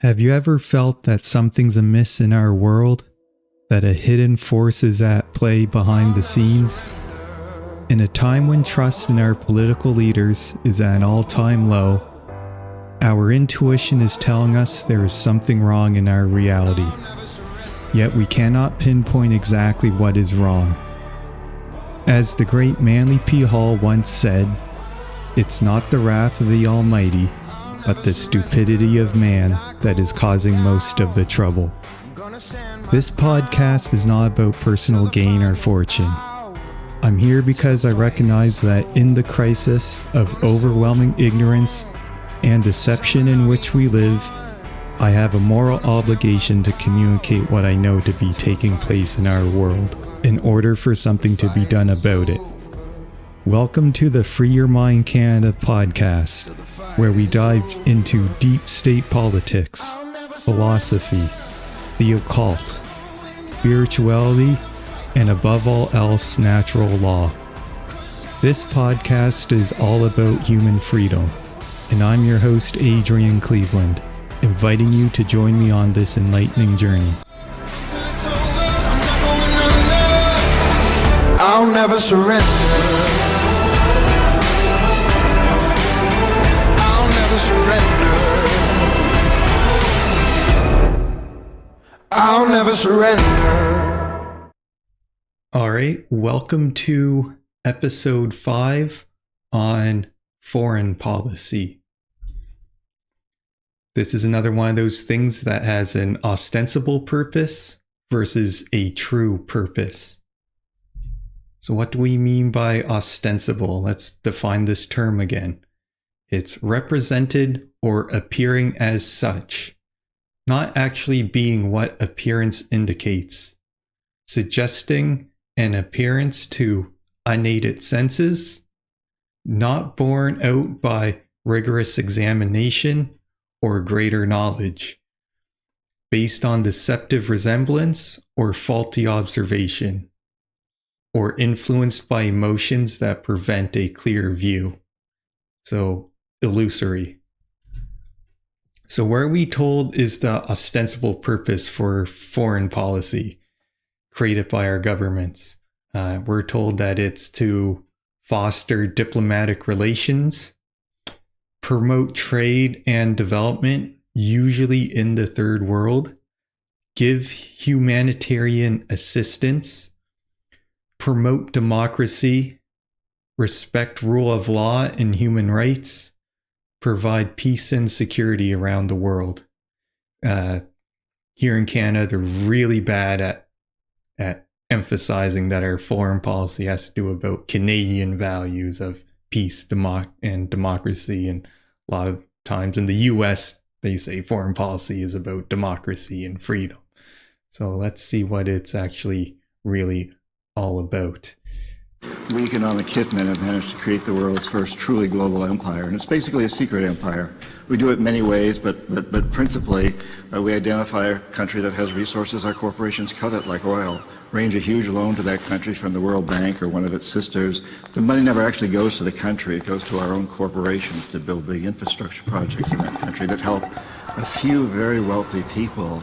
Have you ever felt that something's amiss in our world? That a hidden force is at play behind the scenes? In a time when trust in our political leaders is at an all-time low, our intuition is telling us there is something wrong in our reality. Yet we cannot pinpoint exactly what is wrong. As the great Manly P. Hall once said, "It's not the wrath of the Almighty, but the stupidity of man that is causing most of the trouble." This podcast is not about personal gain or fortune. I'm here because I recognize that in the crisis of overwhelming ignorance and deception in which we live, I have a moral obligation to communicate what I know to be taking place in our world, in order for something to be done about it. Welcome to the Free Your Mind Canada podcast, where we dive into deep state politics, philosophy, the occult, spirituality, and above all else, natural law. This podcast is all about human freedom, and I'm your host, Adrian Cleveland, inviting you to join me on this enlightening journey. I'll never surrender. I'll never surrender. I'll never surrender. All right, welcome to episode 5 on foreign policy. This is another one of those things that has an ostensible purpose versus a true purpose. So what do we mean by ostensible? Let's define this term again. It's represented or appearing as such, not actually being what appearance indicates, suggesting an appearance to unaided senses, not borne out by rigorous examination or greater knowledge, based on deceptive resemblance or faulty observation, or influenced by emotions that prevent a clear view. So, illusory. So where are we told is the ostensible purpose for foreign policy created by our governments? We're told that it's to foster diplomatic relations, promote trade and development, usually in the third world, give humanitarian assistance, promote democracy, respect rule of law and human rights, provide peace and security around the world. Here in Canada, they're really bad at emphasizing that our foreign policy has to do about Canadian values of peace and democracy. And a lot of times in the US, they say foreign policy is about democracy and freedom. So let's see what it's actually really all about. We economic hitmen have managed to create the world's first truly global empire, and it's basically a secret empire. We do it many ways, but principally we identify a country that has resources our corporations covet, like oil, arrange a huge loan to that country from the World Bank or one of its sisters. The money never actually goes to the country, it goes to our own corporations to build big infrastructure projects in that country that help a few very wealthy people,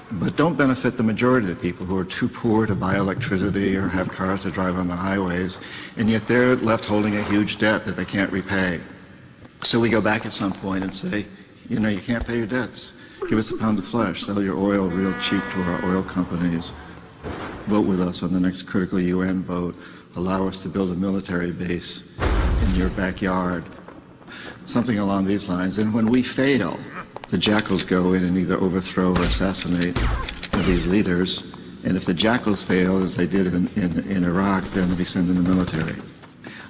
but don't benefit the majority of the people who are too poor to buy electricity or have cars to drive on the highways, and yet they're left holding a huge debt that they can't repay. So we go back at some point and say, you know, you can't pay your debts. Give us a pound of flesh, sell your oil real cheap to our oil companies, vote with us on the next critical UN vote, allow us to build a military base in your backyard, something along these lines. And when we fail, the jackals go in and either overthrow or assassinate these leaders. And if the jackals fail, as they did in Iraq, then we send in the military.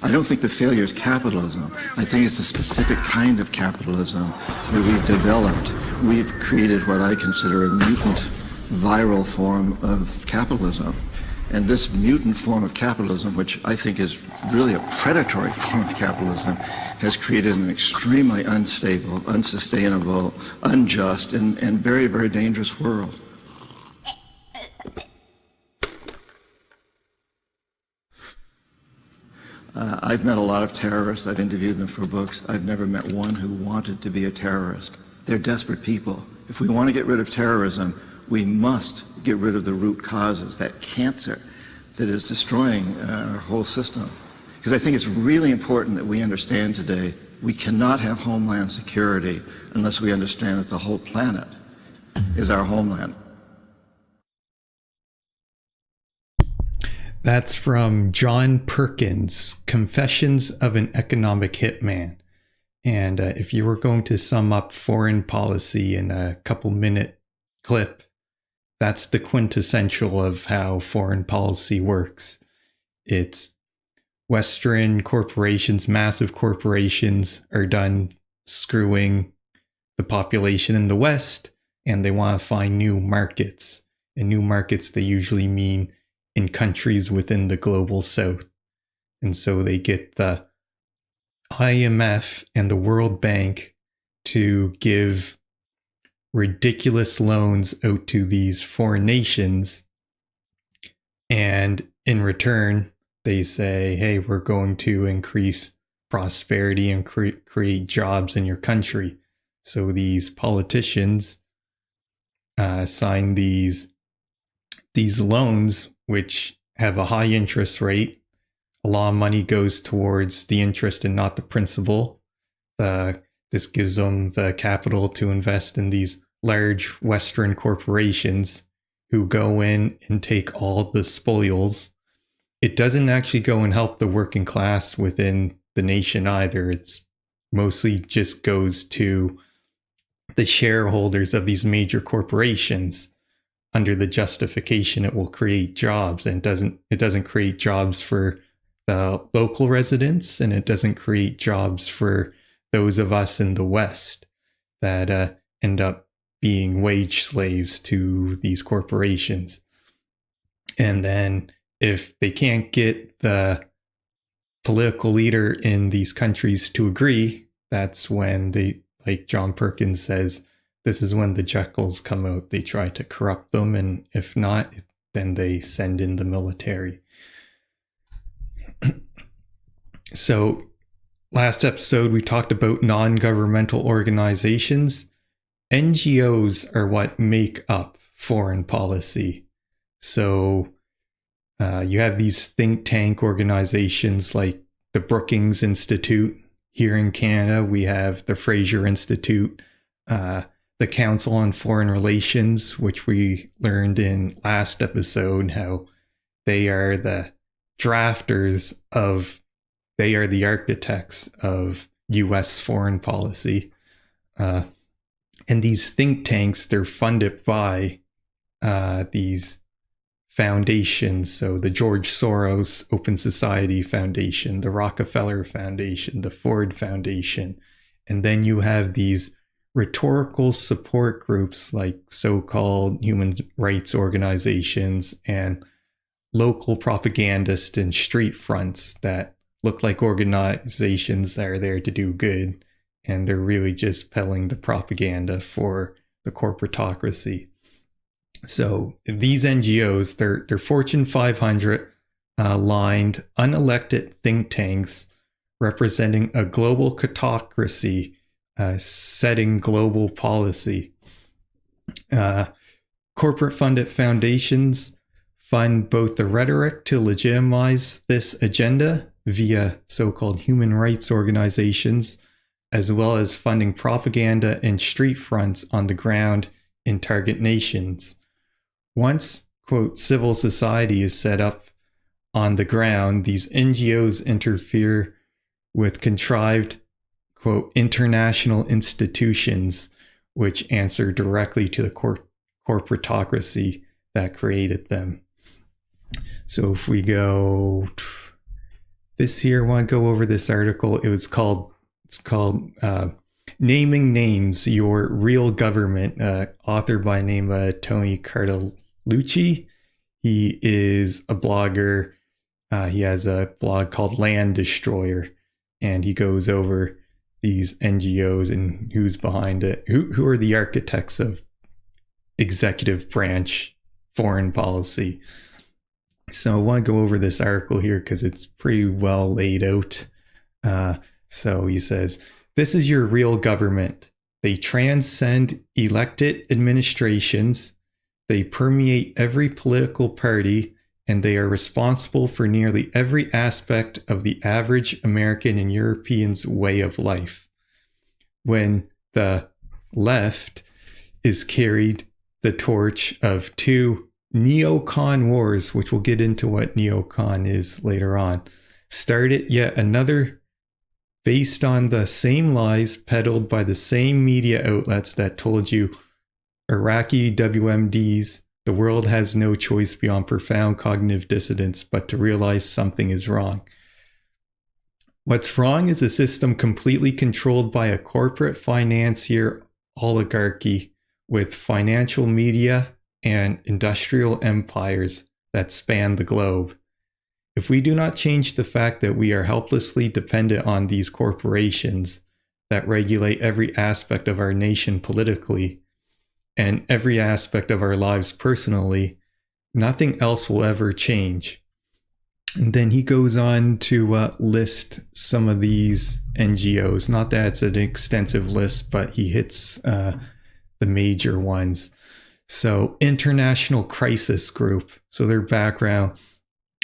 I don't think the failure is capitalism. I think it's a specific kind of capitalism that we've developed. We've created what I consider a mutant, viral form of capitalism. And this mutant form of capitalism, which I think is really a predatory form of capitalism, has created an extremely unstable, unsustainable, unjust, and very, very dangerous world. I've met a lot of terrorists. I've interviewed them for books. I've never met one who wanted to be a terrorist. They're desperate people. If we want to get rid of terrorism, we must get rid of the root causes, that cancer that is destroying our whole system. Because I think it's really important that we understand today we cannot have homeland security unless we understand that the whole planet is our homeland. That's from John Perkins, Confessions of an Economic Hitman. And if you were going to sum up foreign policy in a couple-minute clip, that's the quintessential of how foreign policy works. It's Western corporations, massive corporations, are done screwing the population in the West, and they want to find new markets. And new markets, they usually mean in countries within the global South. And so they get the IMF and the World Bank to give ridiculous loans out to these foreign nations. And in return, they say, hey, we're going to increase prosperity and create jobs in your country. So these politicians sign these loans, which have a high interest rate. A lot of money goes towards the interest and not the principal. This gives them the capital to invest in these large Western corporations who go in and take all the spoils. It doesn't actually go and help the working class within the nation either. It's mostly just goes to the shareholders of these major corporations under the justification it will create jobs, and it doesn't create jobs for the local residents, and it doesn't create jobs for those of us in the West that end up being wage slaves to these corporations. And then if they can't get the political leader in these countries to agree, that's when they, like John Perkins says, this is when the Jekylls come out. They try to corrupt them, and if not, then they send in the military. So last episode, we talked about non-governmental organizations. NGOs are what make up foreign policy. So you have these think tank organizations like the Brookings Institute. Here in Canada, we have the Fraser Institute, the Council on Foreign Relations, which we learned in last episode, how they are the drafters of, they are the architects of US foreign policy. And these think tanks, they're funded by these foundations. So the George Soros Open Society Foundation, the Rockefeller Foundation, the Ford Foundation. And then you have these rhetorical support groups like so-called human rights organizations and local propagandists and street fronts that look like organizations that are there to do good, and they're really just peddling the propaganda for the corporatocracy. So these NGOs, they're Fortune 500 aligned, unelected think tanks representing a global catocracy, setting global policy. Corporate funded foundations fund both the rhetoric to legitimize this agenda via so-called human rights organizations, as well as funding propaganda and street fronts on the ground in target nations. Once, quote, civil society is set up on the ground, these NGOs interfere with contrived, quote, international institutions, which answer directly to the corporatocracy that created them. So if we go this year, I want to go over this article. It's called Naming Names, Your Real Government, authored by name Tony Cartalucci. He is a blogger. He has a blog called Land Destroyer, and he goes over these NGOs and who's behind it, who are the architects of executive branch foreign policy. So I want to go over this article here because it's pretty well laid out. So he says, this is your real government. They transcend elected administrations, they permeate every political party, and they are responsible for nearly every aspect of the average American and European's way of life. When the left is carried the torch of two neocon wars, which we'll get into what neocon is later on, started yet another based on the same lies peddled by the same media outlets that told you Iraqi WMDs, the world has no choice beyond profound cognitive dissonance but to realize something is wrong. What's wrong is a system completely controlled by a corporate financier oligarchy with financial media and industrial empires that span the globe. If we do not change the fact that we are helplessly dependent on these corporations that regulate every aspect of our nation politically and every aspect of our lives personally, nothing else will ever change. And then he goes on to list some of these NGOs. Not that it's an extensive list, but he hits the major ones. So International Crisis Group. So their background.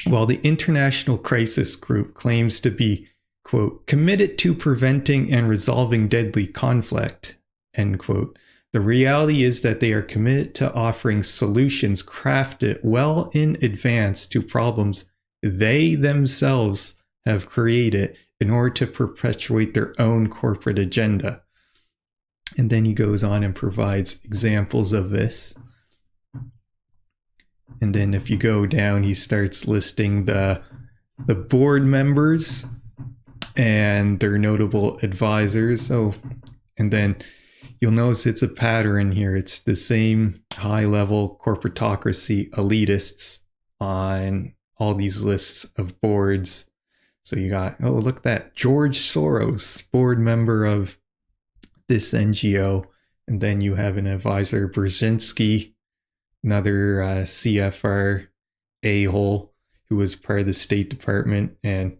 While the International Crisis Group claims to be, quote, committed to preventing and resolving deadly conflict, end quote, the reality is that they are committed to offering solutions crafted well in advance to problems they themselves have created in order to perpetuate their own corporate agenda. And then he goes on and provides examples of this. And then if you go down, he starts listing the board members and their notable advisors. And then you'll notice it's a pattern here. It's the same high-level corporatocracy elitists on all these lists of boards. So you got, look at that, George Soros, board member of this NGO. And then you have an advisor, Brzezinski, another CFR a-hole who was part of the State Department and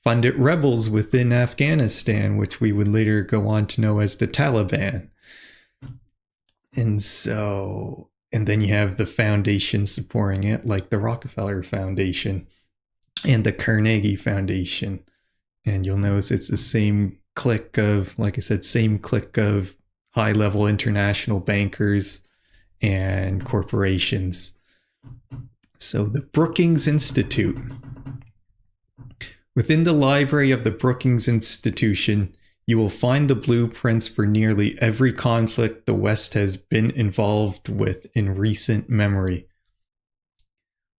funded rebels within Afghanistan, which we would later go on to know as the Taliban. And then you have the foundation supporting it, like the Rockefeller Foundation and the Carnegie Foundation. And you'll notice it's the same clique of, like I said, high-level international bankers and corporations. So the Brookings Institute. Within the library of the Brookings Institution, you will find the blueprints for nearly every conflict the West has been involved with in recent memory.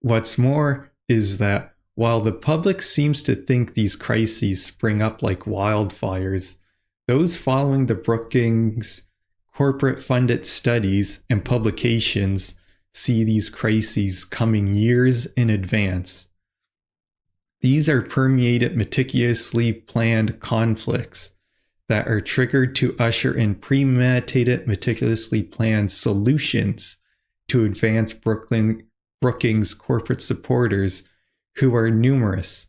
What's more is that while the public seems to think these crises spring up like wildfires, those following the Brookings corporate-funded studies and publications see these crises coming years in advance. These are permeated, meticulously planned conflicts that are triggered to usher in premeditated, meticulously planned solutions to advance Brookings corporate supporters who are numerous.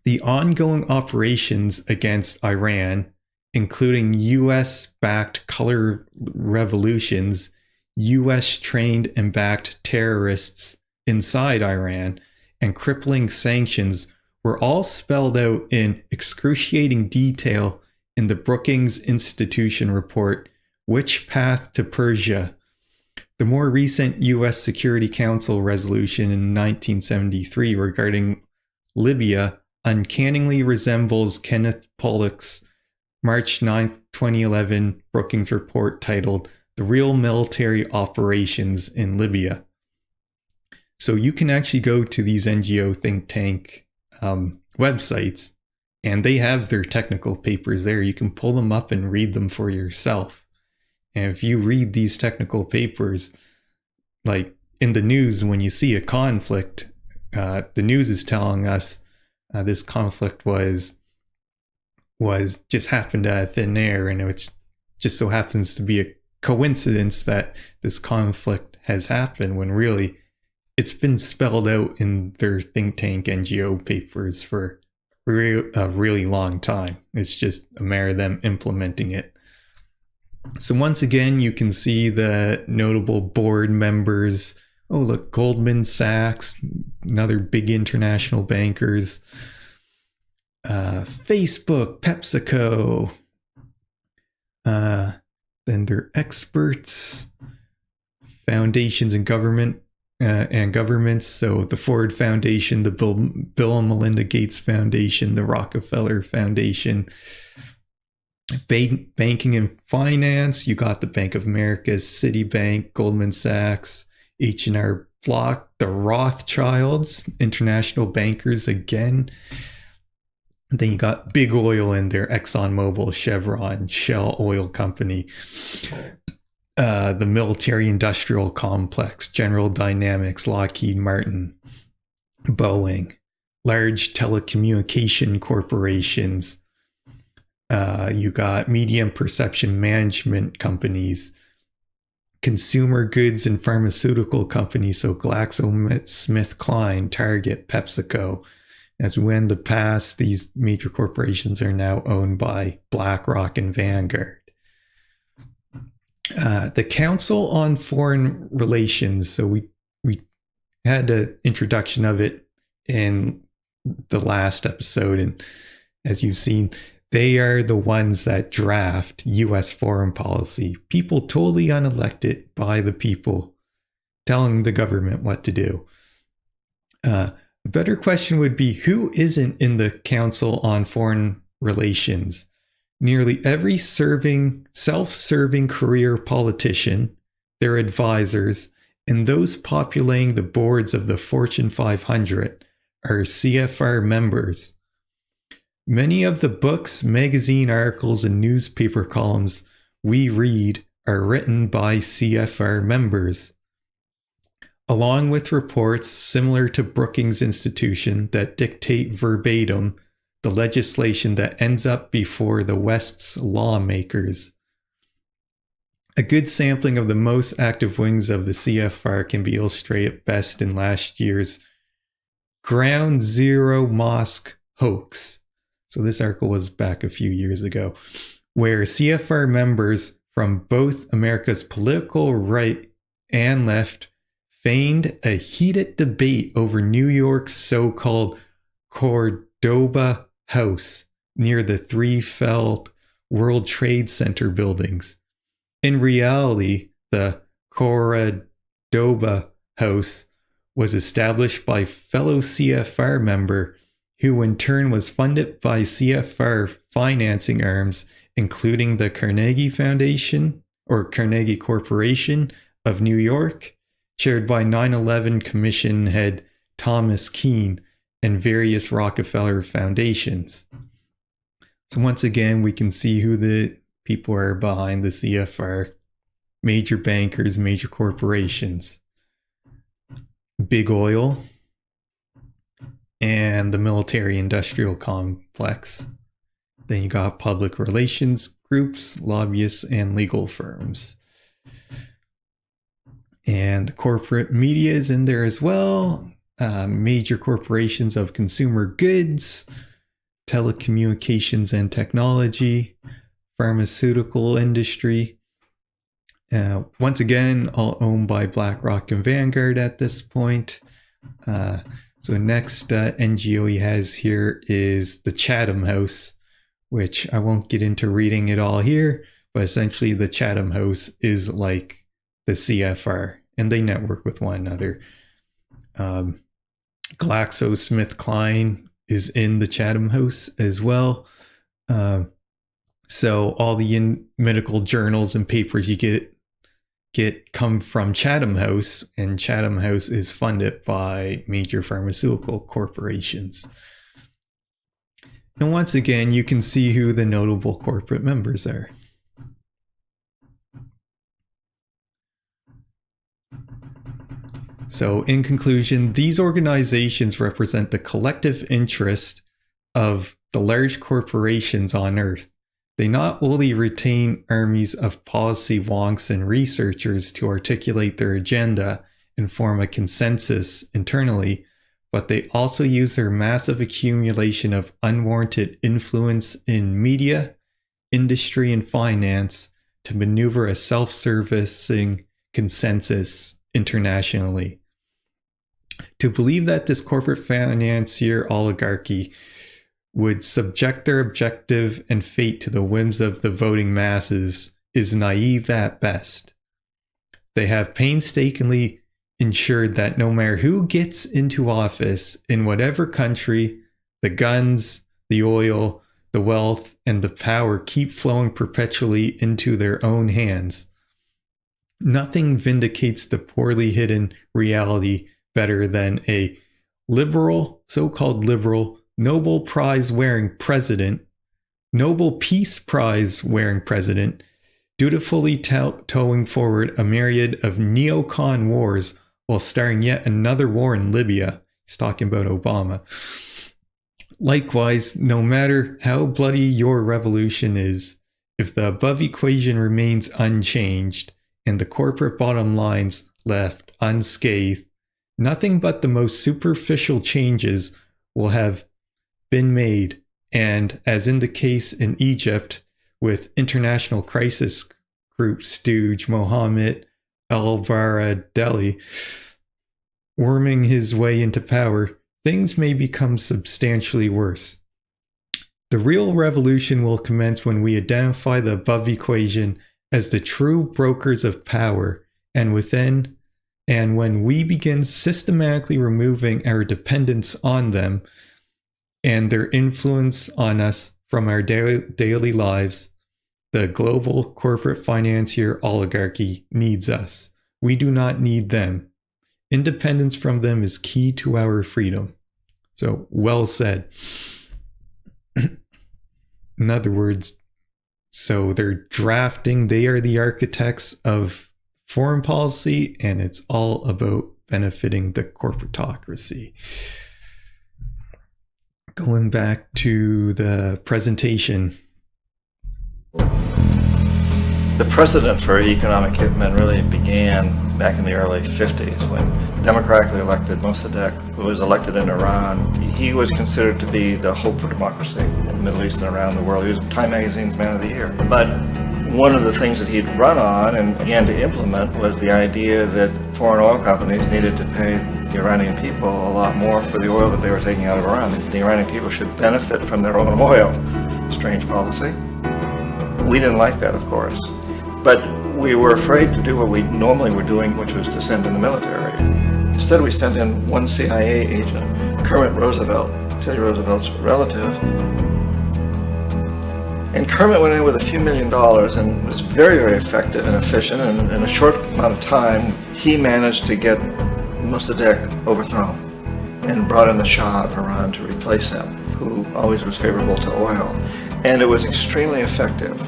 The ongoing operations against Iran, including US-backed color revolutions, US-trained and backed terrorists inside Iran, and crippling sanctions were all spelled out in excruciating detail in the Brookings Institution report, Which Path to Persia? The more recent US Security Council resolution in 1973 regarding Libya uncannily resembles Kenneth Pollock's March 9, 2011 Brookings report titled The Real Military Operations in Libya. So you can actually go to these NGO think tank websites, and they have their technical papers there. You can pull them up and read them for yourself. And if you read these technical papers, like in the news, when you see a conflict, the news is telling us this conflict was just happened out of thin air, and it just so happens to be a coincidence that this conflict has happened, when really it's been spelled out in their think tank NGO papers for a really long time. It's just a matter of them implementing it. So once again, you can see the notable board members. Oh, look, Goldman Sachs, another big international bankers. Facebook, PepsiCo. Then their experts, foundations and governments. So the Ford Foundation, the Bill and Melinda Gates Foundation, the Rockefeller Foundation. Banking and finance, you got the Bank of America, Citibank, Goldman Sachs, H&R Block, the Rothschilds, international bankers again. Then you got big oil in there, ExxonMobil, Chevron, Shell Oil Company, the military industrial complex, General Dynamics, Lockheed Martin, Boeing, large telecommunication corporations. You got media and perception management companies, consumer goods and pharmaceutical companies, so GlaxoSmithKline, Target, PepsiCo. As we went in the past, these major corporations are now owned by BlackRock and Vanguard. The Council on Foreign Relations, so we had an introduction of it in the last episode, and as you've seen, they are the ones that draft U.S. foreign policy. People totally unelected by the people, telling the government what to do. A better question would be, who isn't in the Council on Foreign Relations? Nearly every self-serving career politician, their advisors, and those populating the boards of the Fortune 500 are CFR members. Many of the books, magazine articles, and newspaper columns we read are written by CFR members, along with reports similar to Brookings Institution that dictate verbatim the legislation that ends up before the West's lawmakers. A good sampling of the most active wings of the CFR can be illustrated best in last year's Ground Zero Mosque hoax. So this article was back a few years ago, where CFR members from both America's political right and left feigned a heated debate over New York's so-called Cordoba House near the three failed World Trade Center buildings. In reality, the Cordoba House was established by fellow CFR member who in turn was funded by CFR financing arms, including the Carnegie Foundation or Carnegie Corporation of New York, chaired by 9/11 Commission head Thomas Keane, and various Rockefeller foundations. So once again, we can see who the people are behind the CFR. Major bankers, major corporations. Big oil, and the military industrial complex. Then you got public relations groups, lobbyists, and legal firms. And the corporate media is in there as well. Major corporations of consumer goods, telecommunications and technology, pharmaceutical industry. Once again, all owned by BlackRock and Vanguard at this point. So next NGO he has here is the Chatham House, which I won't get into reading it all here, but essentially the Chatham House is like the CFR, and they network with one another. GlaxoSmithKline is in the Chatham House as well. So all the medical journals and papers you get come from Chatham House, and Chatham House is funded by major pharmaceutical corporations. And once again, you can see who the notable corporate members are. So in conclusion, these organizations represent the collective interest of the large corporations on Earth. They not only retain armies of policy wonks and researchers to articulate their agenda and form a consensus internally, but they also use their massive accumulation of unwarranted influence in media, industry, and finance to maneuver a self-servicing consensus internationally. To believe that this corporate financier oligarchy would subject their objective and fate to the whims of the voting masses is naive at best. They have painstakingly ensured that no matter who gets into office in whatever country, the guns, the oil, the wealth, and the power keep flowing perpetually into their own hands. Nothing vindicates the poorly hidden reality better than a liberal, so-called liberal, Nobel Prize wearing president, Nobel Peace Prize wearing president, dutifully towing forward a myriad of neocon wars while starting yet another war in Libya. He's talking about Obama. Likewise, no matter how bloody your revolution is, if the above equation remains unchanged and the corporate bottom lines left unscathed, nothing but the most superficial changes will have been made, and as in the case in Egypt with international crisis group stooge Mohammed al-Baradei worming his way into power, things may become substantially worse. The real revolution will commence when we identify the above equation as the true brokers of power, and when we begin systematically removing our dependence on them and their influence on us from our daily lives. The global corporate financier oligarchy needs us. We do not need them. Independence from them is key to our freedom. So, well said. In other words, so they're drafting, they are the architects of foreign policy, and it's all about benefiting the corporatocracy. Going back to the presentation. The precedent for economic hitmen really began back in the early 50s when democratically elected Mossadegh, who was elected in Iran, he was considered to be the hope for democracy in the Middle East and around the world. He was Time Magazine's Man of the Year. But one of the things that he'd run on and began to implement was the idea that foreign oil companies needed to pay the Iranian people a lot more for the oil that they were taking out of Iran. The Iranian people should benefit from their own oil. Strange policy. We didn't like that, of course. But we were afraid to do what we normally were doing, which was to send in the military. Instead, we sent in one CIA agent, Kermit Roosevelt, Teddy Roosevelt's relative. And Kermit went in with a few $1 million and was very, very effective and efficient. And in a short amount of time, he managed to get Mossadegh overthrown and brought in the Shah of Iran to replace him, who always was favorable to oil. And it was extremely effective.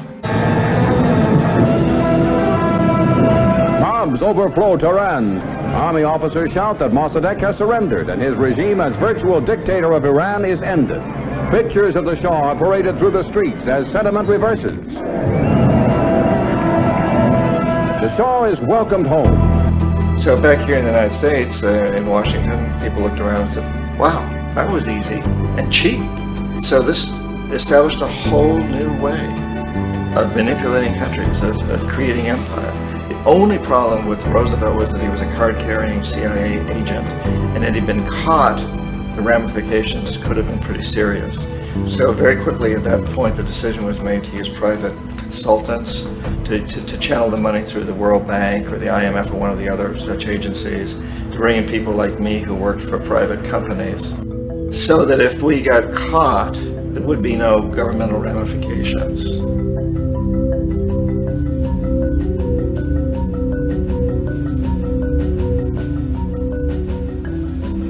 Mobs overflow Tehran. Army officers shout that Mossadegh has surrendered and his regime as virtual dictator of Iran is ended. Pictures of the Shah are paraded through the streets as sentiment reverses. The Shah is welcomed home. So back here in the United States, in Washington, people looked around and said, wow, that was easy and cheap. So this established a whole new way of manipulating countries, of creating empire. The only problem with Roosevelt was that he was a card-carrying CIA agent, and had he been caught, the ramifications could have been pretty serious. So very quickly at that point, the decision was made to use private consultants to channel the money through the World Bank or the IMF or one of the other such agencies, to bring in people like me who worked for private companies, so that if we got caught, there would be no governmental ramifications.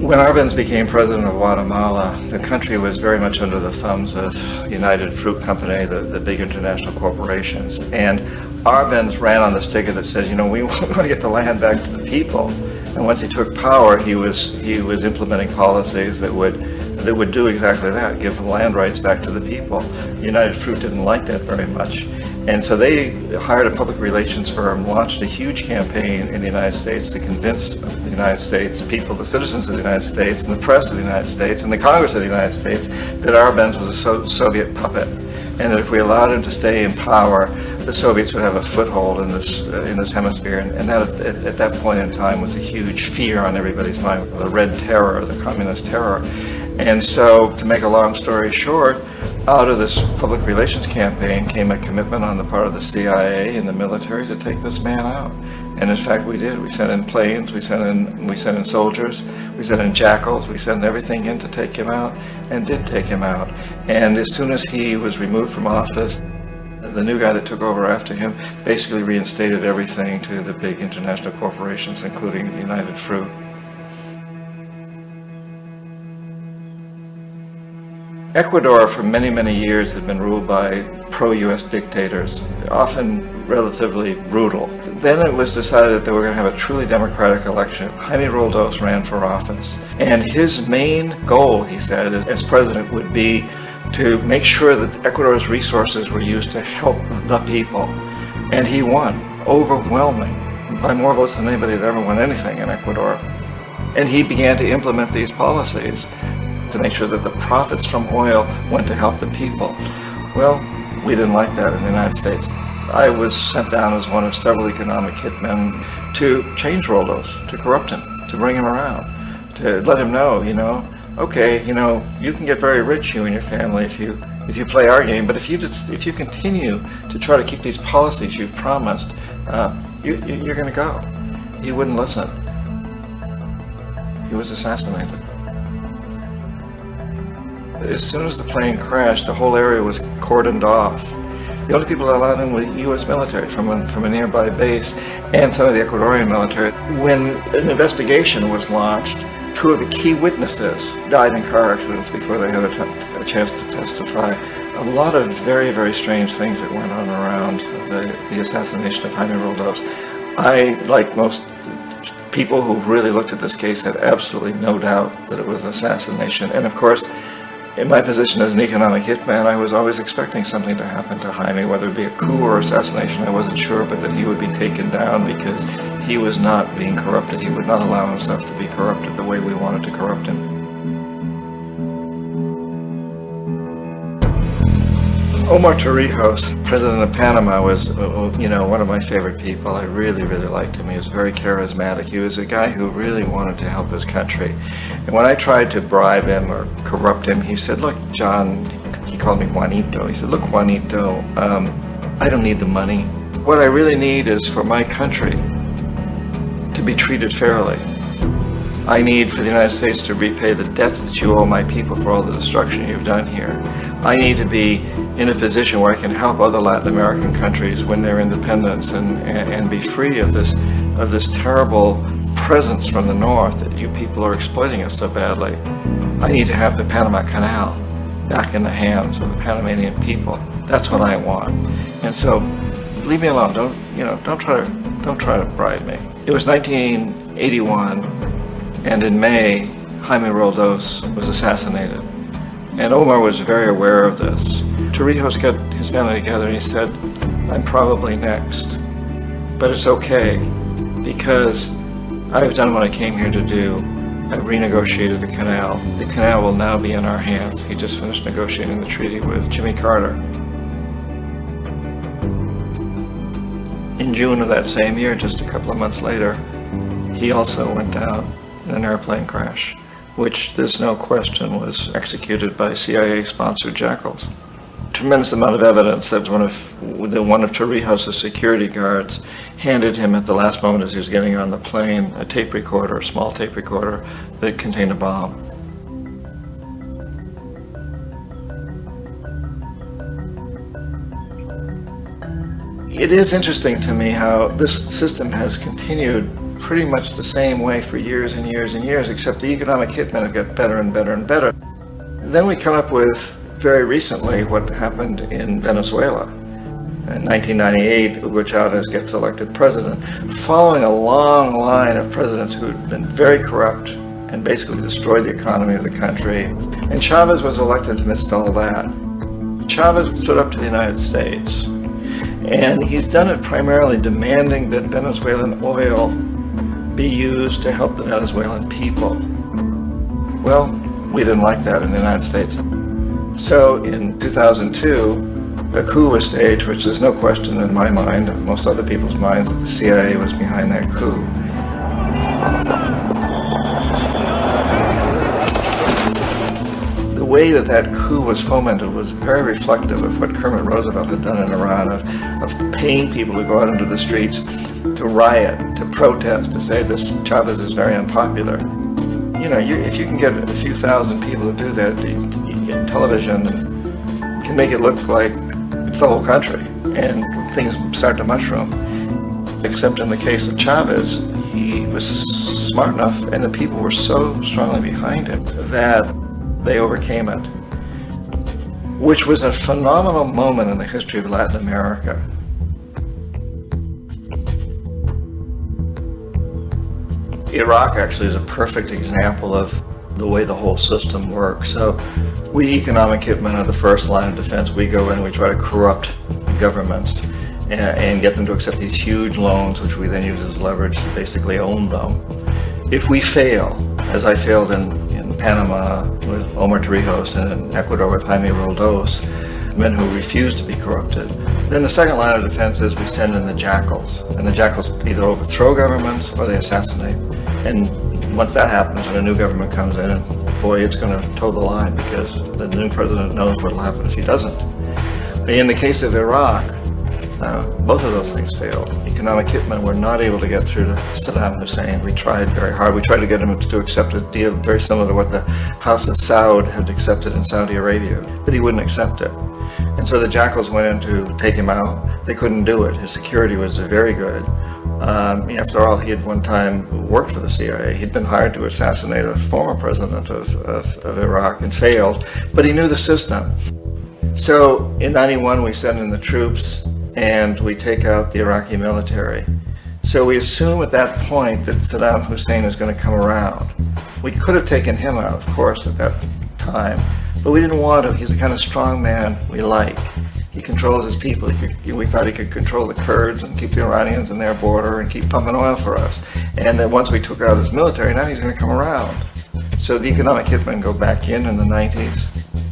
When Arbenz became president of Guatemala, the country was very much under the thumbs of United Fruit Company, the big international corporations. And Arbenz ran on this ticket that says, you know, we want to get the land back to the people. And once he took power, he was implementing policies that would do exactly that, give land rights back to the people. United Fruit didn't like that very much. And so they hired a public relations firm, launched a huge campaign in the United States to convince the United States people, the citizens of the United States, and the press of the United States, and the Congress of the United States, that Arbenz was a Soviet puppet, and that if we allowed him to stay in power, the Soviets would have a foothold in this hemisphere. And that at that point in time was a huge fear on everybody's mind, the Red Terror, the communist terror. And so, to make a long story short, out of this public relations campaign came a commitment on the part of the CIA and the military to take this man out. And in fact, we did. We sent in planes, we sent in soldiers, we sent in jackals, we sent everything in to take him out, and did take him out. And as soon as he was removed from office, the new guy that took over after him basically reinstated everything to the big international corporations, including United Fruit. Ecuador for many, many years had been ruled by pro-US dictators, often relatively brutal. Then it was decided that they were going to have a truly democratic election. Jaime Roldos ran for office, and his main goal, he said, as president would be to make sure that Ecuador's resources were used to help the people. And he won, overwhelming, by more votes than anybody had ever won anything in Ecuador. And he began to implement these policies to make sure that the profits from oil went to help the people. Well, we didn't like that in the United States. I was sent down as one of several economic hitmen to change Roldos, to corrupt him, to bring him around, to let him know, okay, you can get very rich, you and your family, if you play our game, but if you continue to try to keep these policies you've promised, you're going to go. He wouldn't listen. He was assassinated. As soon as the plane crashed, the whole area was cordoned off. The only people allowed in were U.S. military from a nearby base and some of the Ecuadorian military. When an investigation was launched, two of the key witnesses died in car accidents before they had a chance to testify. A lot of very, very strange things that went on around the assassination of Jaime Roldos. I, like most people who've really looked at this case, have absolutely no doubt that it was an assassination. And of course, in my position as an economic hitman, I was always expecting something to happen to Jaime, whether it be a coup or assassination, I wasn't sure, but that he would be taken down because he was not being corrupted. He would not allow himself to be corrupted the way we wanted to corrupt him. Omar Torrijos, president of Panama, was, one of my favorite people. I really, really liked him. He was very charismatic. He was a guy who really wanted to help his country. And when I tried to bribe him or corrupt him, he said, look, John, he called me Juanito. He said, look, Juanito, I don't need the money. What I really need is for my country to be treated fairly. I need for the United States to repay the debts that you owe my people for all the destruction you've done here. I need to be in a position where I can help other Latin American countries win their independence and be free of this terrible presence from the north that you people are exploiting us so badly. I need to have the Panama Canal back in the hands of the Panamanian people. That's what I want. And so, leave me alone. Don't try to bribe me. It was 1981, and in May, Jaime Roldos was assassinated. And Omar was very aware of this. Torrijos got his family together and he said, I'm probably next, but it's okay because I've done what I came here to do. I've renegotiated the canal. The canal will now be in our hands. He just finished negotiating the treaty with Jimmy Carter. In June of that same year, just a couple of months later, he also went down in an airplane crash, which there's no question was executed by CIA-sponsored jackals. Tremendous amount of evidence that one of Torrijos' security guards handed him at the last moment as he was getting on the plane a tape recorder, a small tape recorder that contained a bomb. It is interesting to me how this system has continued pretty much the same way for years and years and years, except the economic hitmen have got better and better and better. Then we come up with, very recently, what happened in Venezuela. In 1998, Hugo Chavez gets elected president, following a long line of presidents who had been very corrupt and basically destroyed the economy of the country. And Chavez was elected amidst all that. Chavez stood up to the United States And he's done it primarily demanding that Venezuelan oil be used to help the Venezuelan people. Well, we didn't like that in the United States. So in 2002, a coup was staged, which there's no question in my mind, and most other people's minds, that the CIA was behind that coup. The way that that coup was fomented was very reflective of what Kermit Roosevelt had done in Iran, of paying people to go out into the streets to riot, to protest, to say this Chavez is very unpopular. You know, if you can get a few thousand people to do that, television can make it look like it's the whole country, and things start to mushroom. Except in the case of Chavez, he was smart enough, and the people were so strongly behind him that they overcame it, which was a phenomenal moment in the history of Latin America. Iraq actually is a perfect example of the way the whole system works. So we economic hitmen are the first line of defense. We go in and we try to corrupt governments and get them to accept these huge loans, which we then use as leverage to basically own them. If we fail, as I failed in Panama with Omar Torrijos and in Ecuador with Jaime Roldos, men who refuse to be corrupted, then the second line of defense is we send in the jackals. And the jackals either overthrow governments or they assassinate. And once that happens and a new government comes in, and boy, it's going to toe the line, because the new president knows what will happen if he doesn't. In the case of Iraq, both of those things failed. Economic hitmen were not able to get through to Saddam Hussein. We tried very hard. We tried to get him to accept a deal very similar to what the House of Saud had accepted in Saudi Arabia, but he wouldn't accept it. And so the jackals went in to take him out. They couldn't do it. His security was very good. After all, he had one time worked for the CIA. He'd been hired to assassinate a former president of Iraq and failed, but he knew the system. So in '91, we send in the troops and we take out the Iraqi military. So we assume at that point that Saddam Hussein is going to come around. We could have taken him out, of course, at that time, but we didn't want to. He's the kind of strong man we like. He controls his people. We thought he could control the Kurds and keep the Iranians in their border and keep pumping oil for us. And then once we took out his military, now he's going to come around. So the economic hitmen go back in the 90s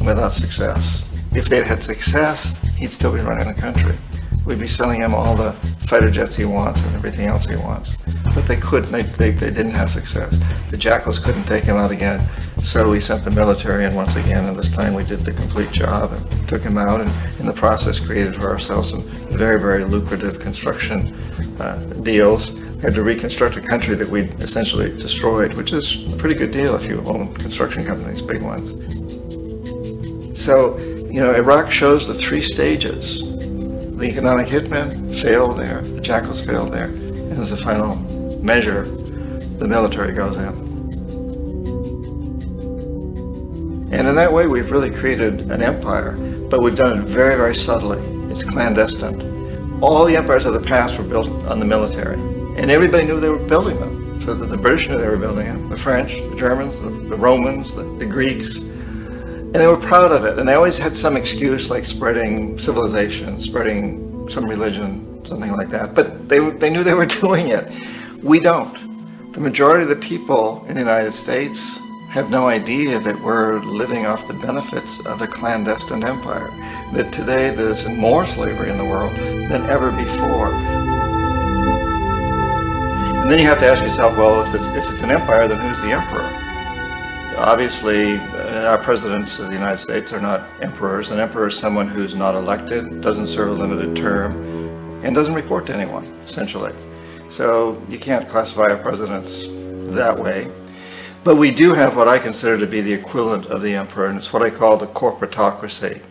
without success. If they'd had success, he'd still be running the country. We'd be selling him all the fighter jets he wants and everything else he wants. But they couldn't. They didn't have success. The jackals couldn't take him out again. So we sent the military in once again, and this time we did the complete job and took him out, and in the process created for ourselves some very, very lucrative construction deals. We had to reconstruct a country that we'd essentially destroyed, which is a pretty good deal if you own construction companies, big ones. So, Iraq shows the three stages. The economic hitmen failed there, the jackals failed there, and as a final measure, the military goes in. And in that way, we've really created an empire, but we've done it very, very subtly. It's clandestine. All the empires of the past were built on the military, and everybody knew they were building them. So the British knew they were building them, the French, the Germans, the Romans, the Greeks. And they were proud of it, and they always had some excuse, like spreading civilization, spreading some religion, something like that. But they knew they were doing it. We don't. The majority of the people in the United States have no idea that we're living off the benefits of a clandestine empire, that today there's more slavery in the world than ever before. And then you have to ask yourself, well, if it's an empire, then who's the emperor? Obviously, our presidents of the United States are not emperors. An emperor is someone who's not elected, doesn't serve a limited term, and doesn't report to anyone, essentially. So you can't classify our presidents that way. But we do have what I consider to be the equivalent of the emperor, and it's what I call the corporatocracy.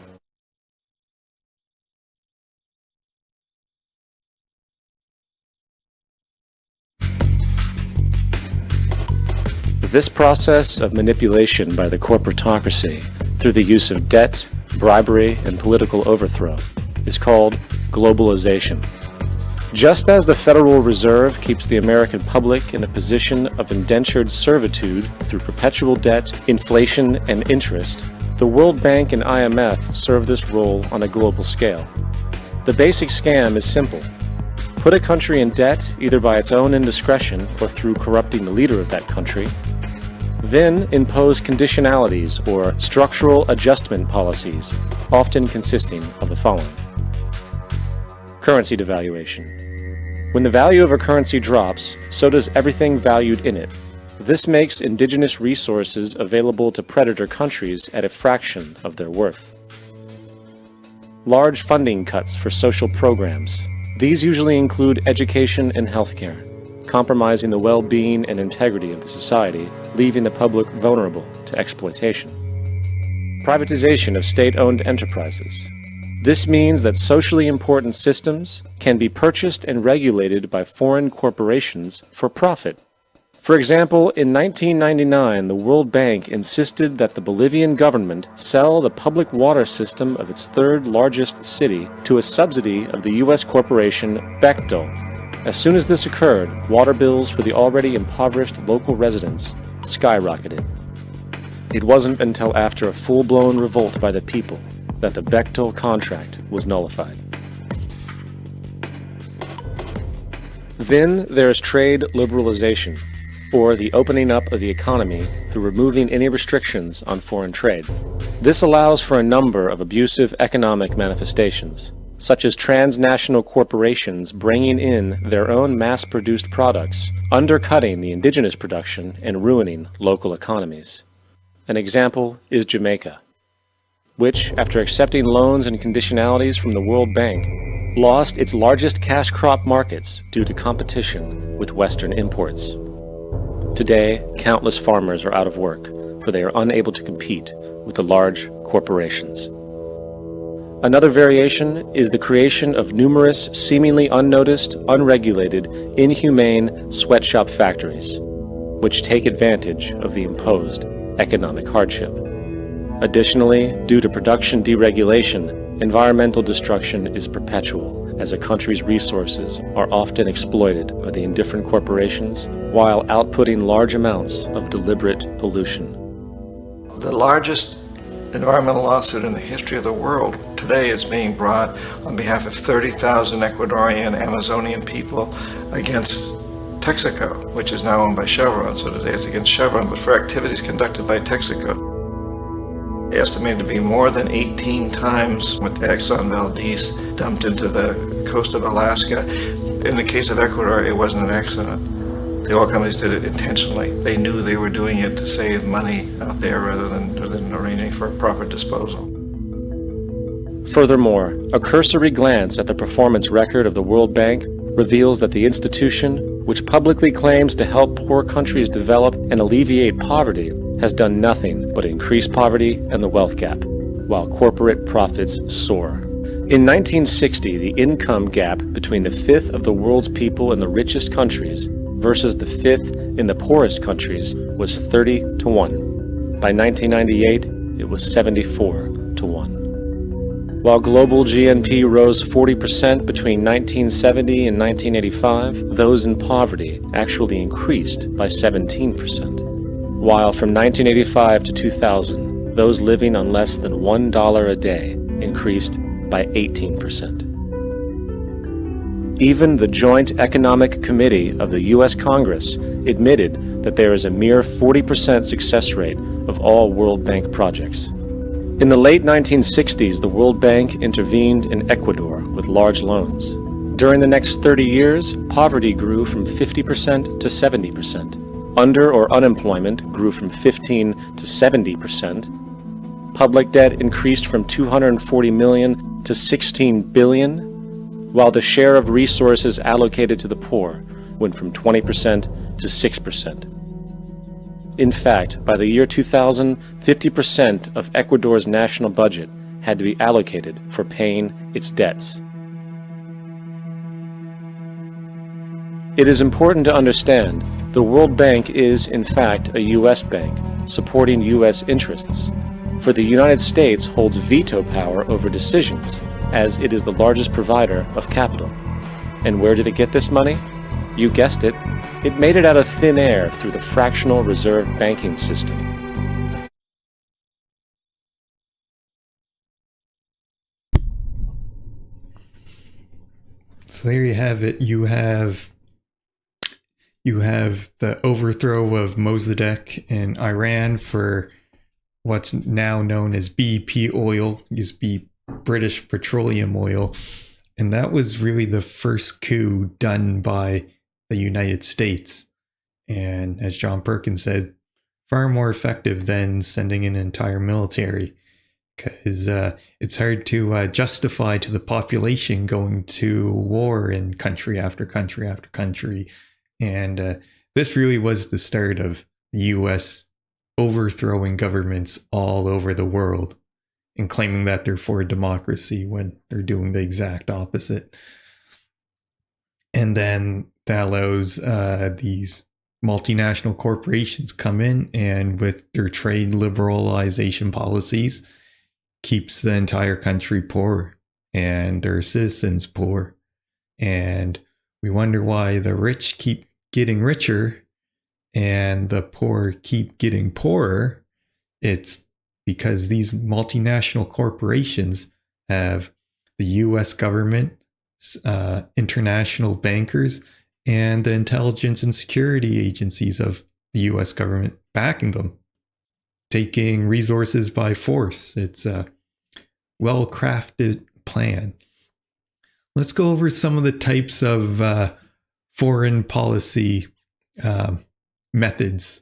This process of manipulation by the corporatocracy through the use of debt, bribery, and political overthrow is called globalization. Just as the Federal Reserve keeps the American public in a position of indentured servitude through perpetual debt, inflation, and interest, the World Bank and IMF serve this role on a global scale. The basic scam is simple. Put a country in debt either by its own indiscretion or through corrupting the leader of that country. Then impose conditionalities or structural adjustment policies, often consisting of the following. Currency devaluation. When the value of a currency drops, so does everything valued in it. This makes indigenous resources available to predator countries at a fraction of their worth. Large funding cuts for social programs. These usually include education and healthcare, compromising the well-being and integrity of the society, leaving the public vulnerable to exploitation. Privatization of state-owned enterprises. This means that socially important systems can be purchased and regulated by foreign corporations for profit. For example, in 1999, the World Bank insisted that the Bolivian government sell the public water system of its third largest city to a subsidy of the U.S. corporation Bechtel. As soon as this occurred, water bills for the already impoverished local residents skyrocketed. It wasn't until after a full-blown revolt by the people that the Bechtel contract was nullified. Then there is trade liberalization, or the opening up of the economy through removing any restrictions on foreign trade. This allows for a number of abusive economic manifestations, such as transnational corporations bringing in their own mass-produced products, undercutting the indigenous production and ruining local economies. An example is Jamaica, which, after accepting loans and conditionalities from the World Bank, lost its largest cash crop markets due to competition with Western imports. Today, countless farmers are out of work, for they are unable to compete with the large corporations. Another variation is the creation of numerous, seemingly unnoticed, unregulated, inhumane sweatshop factories, which take advantage of the imposed economic hardship. Additionally, due to production deregulation, environmental destruction is perpetual, as a country's resources are often exploited by the indifferent corporations while outputting large amounts of deliberate pollution. The largest environmental lawsuit in the history of the world today is being brought on behalf of 30,000 Ecuadorian Amazonian people against Texaco, which is now owned by Chevron. So today it's against Chevron, but for activities conducted by Texaco. Estimated to be more than 18 times what the Exxon Valdez dumped into the coast of Alaska. In the case of Ecuador, it wasn't an accident. The oil companies did it intentionally. They knew they were doing it to save money out there rather than arranging for a proper disposal. Furthermore, a cursory glance at the performance record of the World Bank reveals that the institution, which publicly claims to help poor countries develop and alleviate poverty, has done nothing but increase poverty and the wealth gap, while corporate profits soar. In 1960, the income gap between the fifth of the world's people in the richest countries versus the fifth in the poorest countries was 30 to 1. By 1998, it was 74 to 1. While global GNP rose 40% between 1970 and 1985, those in poverty actually increased by 17%. While from 1985 to 2000, those living on less than $1 a day increased by 18%. Even the Joint Economic Committee of the U.S. Congress admitted that there is a mere 40% success rate of all World Bank projects. In the late 1960s, the World Bank intervened in Ecuador with large loans. During the next 30 years, poverty grew from 50% to 70%. Under or unemployment grew from 15 to 70%. Public debt increased from 240 million to 16 billion, while the share of resources allocated to the poor went from 20% to 6%. In fact, by the year 2000, 50% of Ecuador's national budget had to be allocated for paying its debts. It is important to understand the World Bank is, in fact, a U.S. bank, supporting U.S. interests. For the United States holds veto power over decisions, as it is the largest provider of capital. And where did it get this money? You guessed it, it made it out of thin air through the fractional reserve banking system. So there you have it. You have the overthrow of Mossadegh in Iran for what's now known as BP oil, used to be British petroleum oil. And that was really the first coup done by the United States. And as John Perkins said, far more effective than sending an entire military, because it's hard to justify to the population going to war in country after country after country. And this really was the start of the US overthrowing governments all over the world and claiming that they're for democracy when they're doing the exact opposite. And then that allows these multinational corporations come in, and with their trade liberalization policies, keeps the entire country poor and their citizens poor. And we wonder why the rich keep getting richer and the poor keep getting poorer. It's because these multinational corporations have the US government, international bankers, and the intelligence and security agencies of the US government backing them, taking resources by force. It's a well-crafted plan. Let's go over some of the types of foreign policy methods.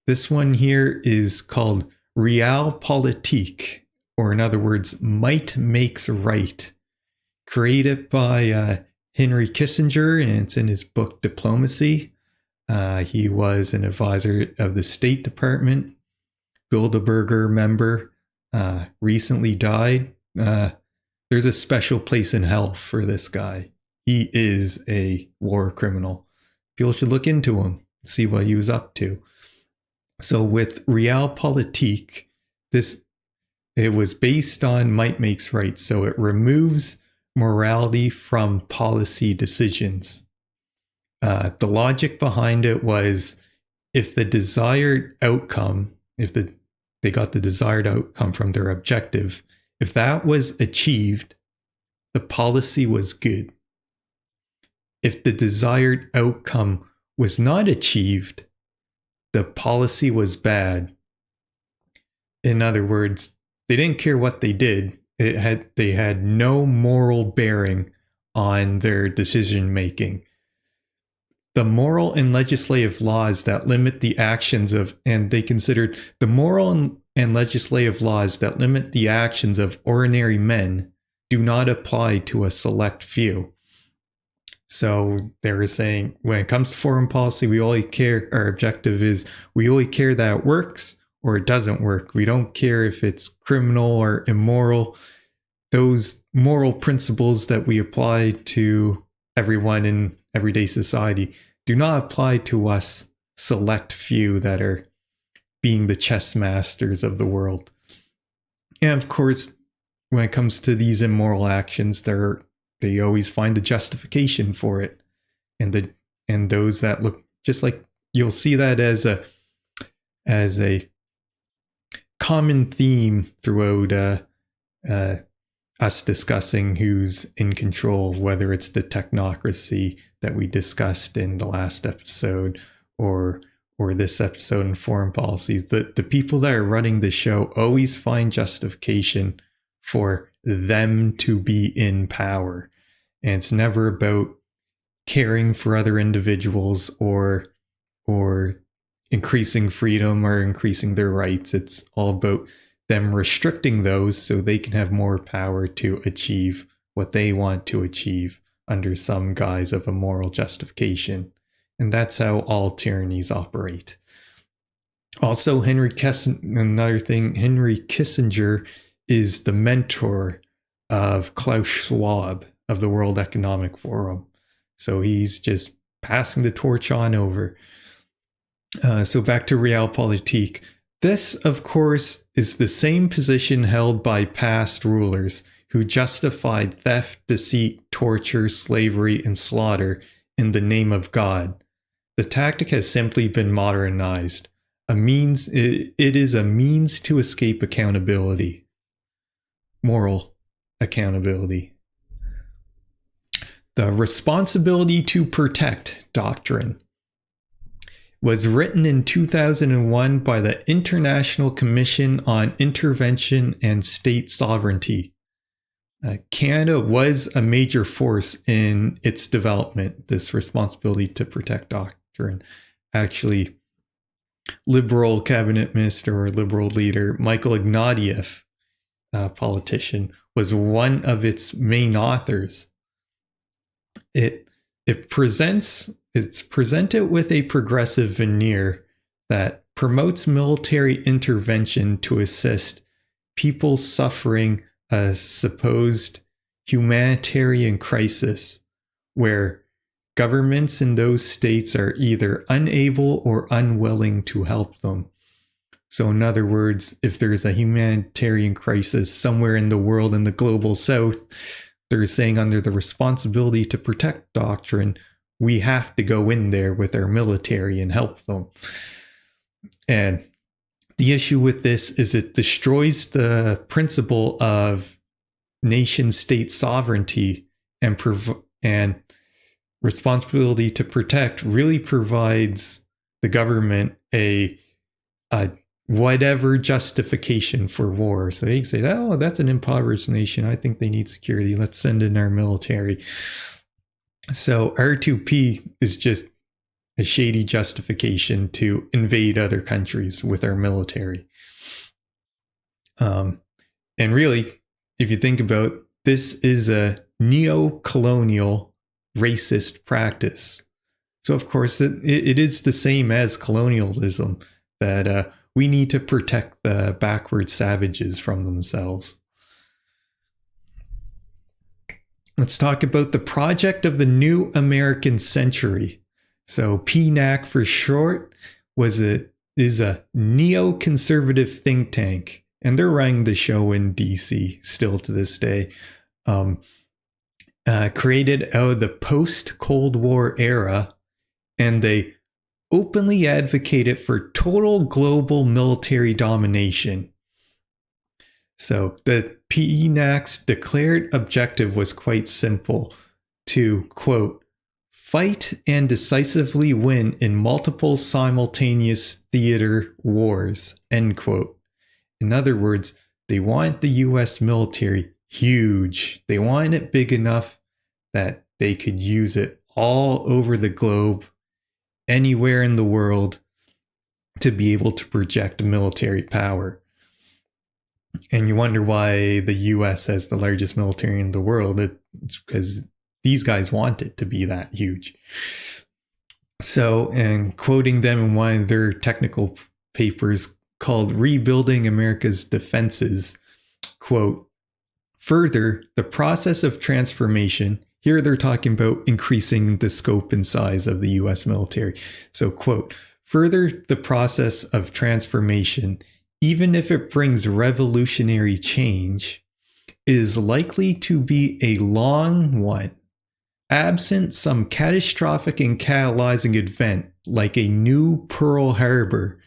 This one here is called realpolitik, or in other words, might makes right. Created by Henry Kissinger, and it's in his book Diplomacy. He was an advisor of the State Department, Bilderberger member, recently died. There's a special place in hell for this guy. He is a war criminal. People should look into him, see what he was up to. So with realpolitik, it was based on might makes right. So it removes morality from policy decisions. The logic behind it was, if the desired outcome, they got the desired outcome from their objective, if that was achieved, the policy was good. If the desired outcome was not achieved, the policy was bad. In other words, they didn't care what they did. They had no moral bearing on their decision making. The moral and legislative laws that limit the actions of, and they considered the moral and legislative laws that limit the actions of ordinary men do not apply to a select few. So they were saying, when it comes to foreign policy, we only care, our objective is, we only care that it works or it doesn't work. We don't care if it's criminal or immoral. Those moral principles that we apply to everyone in everyday society do not apply to us select few that are being the chess masters of the world. And of course, when it comes to these immoral actions, they always find a justification for it. And those that look just like, you'll see that as a common theme throughout us discussing who's in control, whether it's the technocracy that we discussed in the last episode or this episode in foreign policies. The people that are running the show always find justification for them to be in power. And it's never about caring for other individuals or increasing freedom or increasing their rights. It's all about them restricting those so they can have more power to achieve what they want to achieve under some guise of a moral justification. And that's how all tyrannies operate. Also, Henry Kissinger is the mentor of Klaus Schwab of the World Economic Forum. So he's just passing the torch on over. So back to realpolitik. This, of course, is the same position held by past rulers who justified theft, deceit, torture, slavery, and slaughter in the name of God. The tactic has simply been modernized. It is a means to escape accountability. Moral accountability. The responsibility to protect doctrine was written in 2001 by the International Commission on Intervention and State Sovereignty. Canada was a major force in its development, this responsibility to protect doctrine. Actually, Liberal cabinet minister or Liberal leader Michael Ignatieff, a politician, was one of its main authors. It's presented with a progressive veneer that promotes military intervention to assist people suffering a supposed humanitarian crisis where governments in those states are either unable or unwilling to help them. So in other words, if there's a humanitarian crisis somewhere in the world in the global south, they're saying under the responsibility to protect doctrine, we have to go in there with our military and help them. And the issue with this is it destroys the principle of nation state sovereignty, and responsibility to protect really provides the government a whatever justification for war. So they say, oh, that's an impoverished nation. I think they need security. Let's send in our military. So R2P is just a shady justification to invade other countries with our military. And really, if you think about this, is a neo-colonial racist practice. So of course, it is the same as colonialism, that we need to protect the backward savages from themselves. Let's talk about the project of the New American Century. So PNAC for short is a neoconservative think tank, and they're running the show in DC still to this day. Created out of the post-Cold War era, and they openly advocated for total global military domination. So the PNAC's declared objective was quite simple: to, quote, fight and decisively win in multiple simultaneous theater wars, end quote. In other words, they want the US military huge. They want it big enough that they could use it all over the globe, anywhere in the world, to be able to project military power. And you wonder why the US has the largest military in the world. It's because these guys want it to be that huge. So, and quoting them in one of their technical papers called Rebuilding America's Defenses, quote, further, the process of transformation, here they're talking about increasing the scope and size of the US military. So, quote, further, the process of transformation, even if it brings revolutionary change, is likely to be a long one, absent some catastrophic and catalyzing event like a new Pearl Harbor.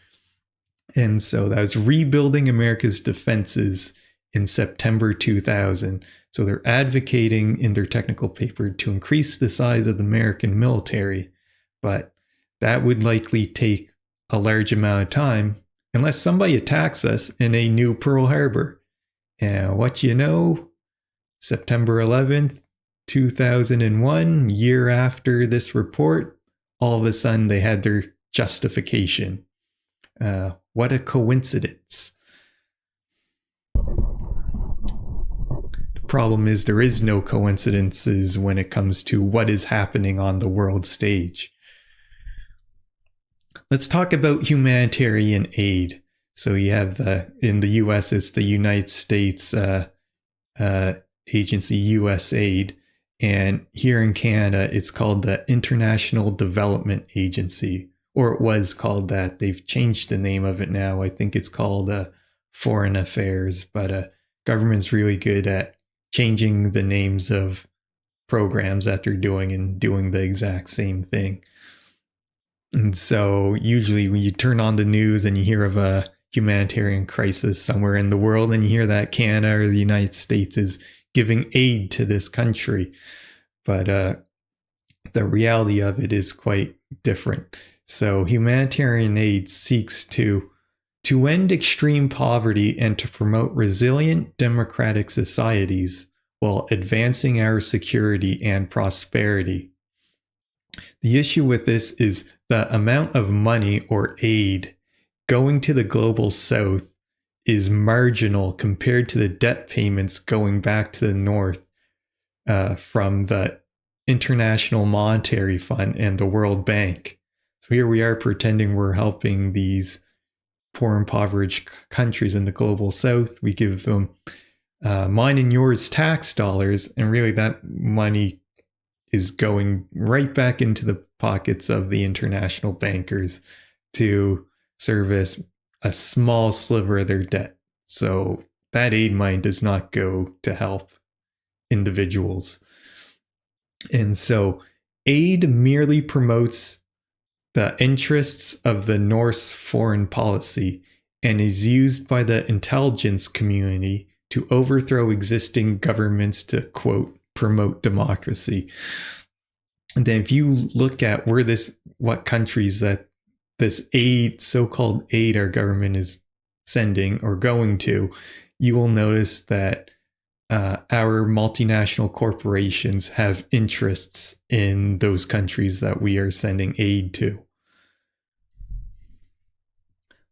And so that was Rebuilding America's Defenses in September 2000. So they're advocating in their technical paper to increase the size of the American military, but that would likely take a large amount of time unless somebody attacks us in a new Pearl Harbor. And what you know, September 11th, 2001, year after this report, all of a sudden they had their justification. What a coincidence. The problem is there is no coincidences when it comes to what is happening on the world stage. Let's talk about humanitarian aid. So you have in the US, it's the United States agency, USAID. And here in Canada, it's called the International Development Agency, or it was called that. They've changed the name of it now. I think it's called Foreign Affairs, but government's really good at changing the names of programs that they're doing and doing the exact same thing. And so usually when you turn on the news and you hear of a humanitarian crisis somewhere in the world and you hear that Canada or the United States is giving aid to this country, but the reality of it is quite different. So humanitarian aid seeks to end extreme poverty and to promote resilient democratic societies while advancing our security and prosperity. The issue with this is the amount of money or aid going to the global south is marginal compared to the debt payments going back to the north from the International Monetary Fund and the World Bank. So here we are pretending we're helping these poor impoverished countries in the global south. We give them mine and yours tax dollars, and really that money is going right back into the pockets of the international bankers to service a small sliver of their debt. So that aid money does not go to help individuals. And so aid merely promotes the interests of the North's foreign policy and is used by the intelligence community to overthrow existing governments to, quote, promote democracy. And then if you look at what countries that this aid, so-called aid our government is sending or going to, you will notice that our multinational corporations have interests in those countries that we are sending aid to.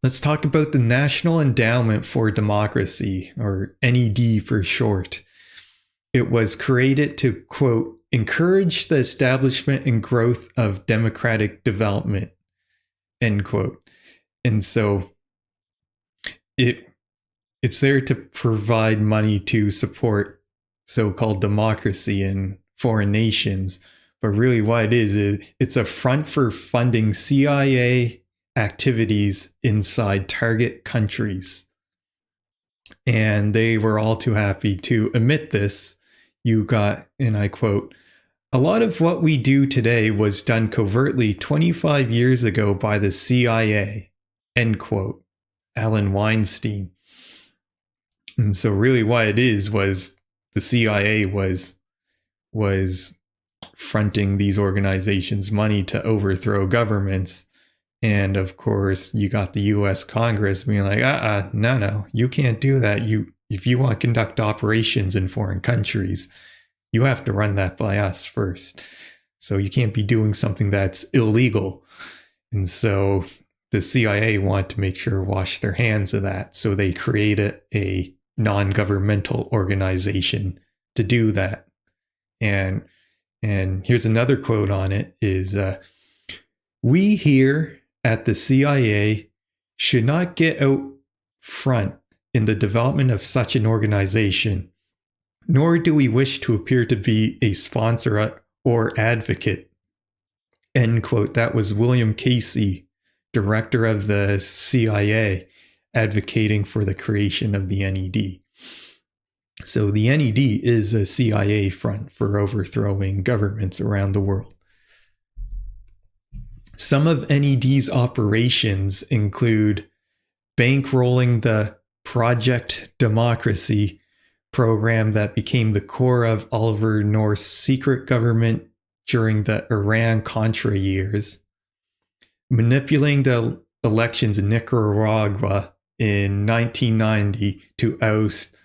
Let's talk about the National Endowment for Democracy, or NED for short. It was created to, quote, encourage the establishment and growth of democratic development, end quote. And so it's there to provide money to support so-called democracy in foreign nations. But really what it is it's a front for funding CIA activities inside target countries. And they were all too happy to admit this. You got, and I quote, a lot of what we do today was done covertly 25 years ago by the CIA, end quote, Alan Weinstein. And so really what it is was the CIA was fronting these organizations money to overthrow governments. And of course, you got the US Congress being like, no, you can't do that. If you want to conduct operations in foreign countries, you have to run that by us first. So you can't be doing something that's illegal. And so the CIA want to make sure wash their hands of that. So they created a non-governmental organization to do that. And here's another quote on it is, we here at the CIA should not get out front in the development of such an organization, nor do we wish to appear to be a sponsor or advocate, end quote. That was William Casey, director of the CIA, advocating for the creation of the NED. So the NED is a CIA front for overthrowing governments around the world. Some of NED's operations include bankrolling the Project Democracy program that became the core of Oliver North's secret government during the Iran-Contra years, manipulating the elections in Nicaragua in 1990 to oust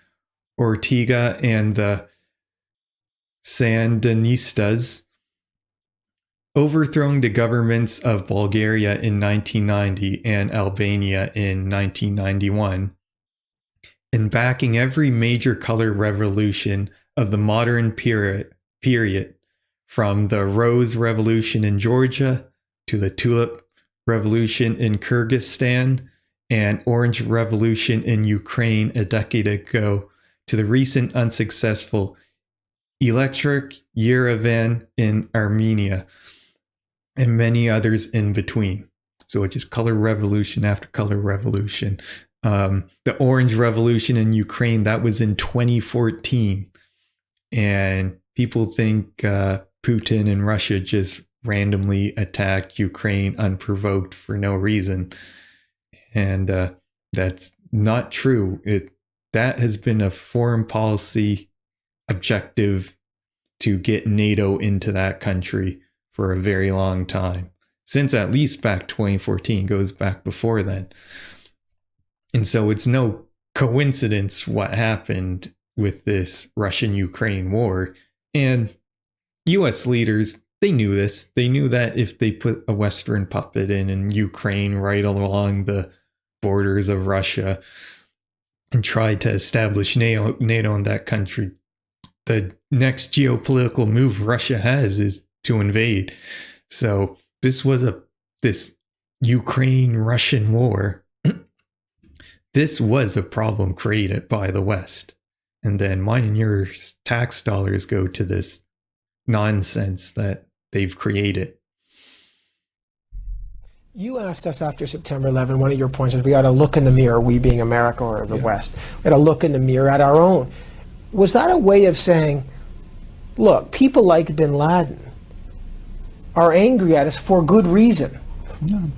Ortega and the Sandinistas, overthrowing the governments of Bulgaria in 1990 and Albania in 1991, and backing every major color revolution of the modern period, from the Rose Revolution in Georgia to the Tulip Revolution in Kyrgyzstan and Orange Revolution in Ukraine a decade ago, to the recent unsuccessful Electric Yerevan in Armenia, and many others in between. So it's just color revolution after color revolution. The Orange Revolution in Ukraine, that was in 2014. And people think Putin and Russia just randomly attacked Ukraine unprovoked for no reason. And that's not true. That has been a foreign policy objective to get NATO into that country for a very long time. Since at least back 2014, goes back before then. And so it's no coincidence what happened with this Russian-Ukraine war. And US leaders, they knew this. They knew that if they put a Western puppet in Ukraine right along the borders of Russia and tried to establish NATO in that country, the next geopolitical move Russia has is to invade. So this Ukraine-Russian war, this was a problem created by the West. And then mine and your tax dollars go to this nonsense that they've created. You asked us after September 11, one of your points is we ought to look in the mirror, we being America or the West, we ought to look in the mirror at our own. Was that a way of saying, look, people like bin Laden are angry at us for good reason? No,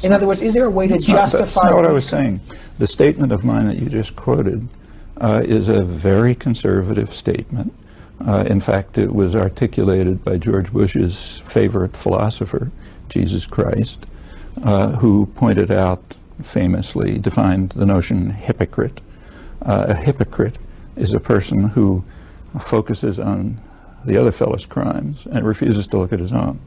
in other words, is there a way to justify? That's not what I was saying. The statement of mine that you just quoted is a very conservative statement. In fact, it was articulated by George Bush's favorite philosopher, Jesus Christ, who pointed out, famously defined the notion hypocrite. A hypocrite is a person who focuses on the other fellow's crimes and refuses to look at his own.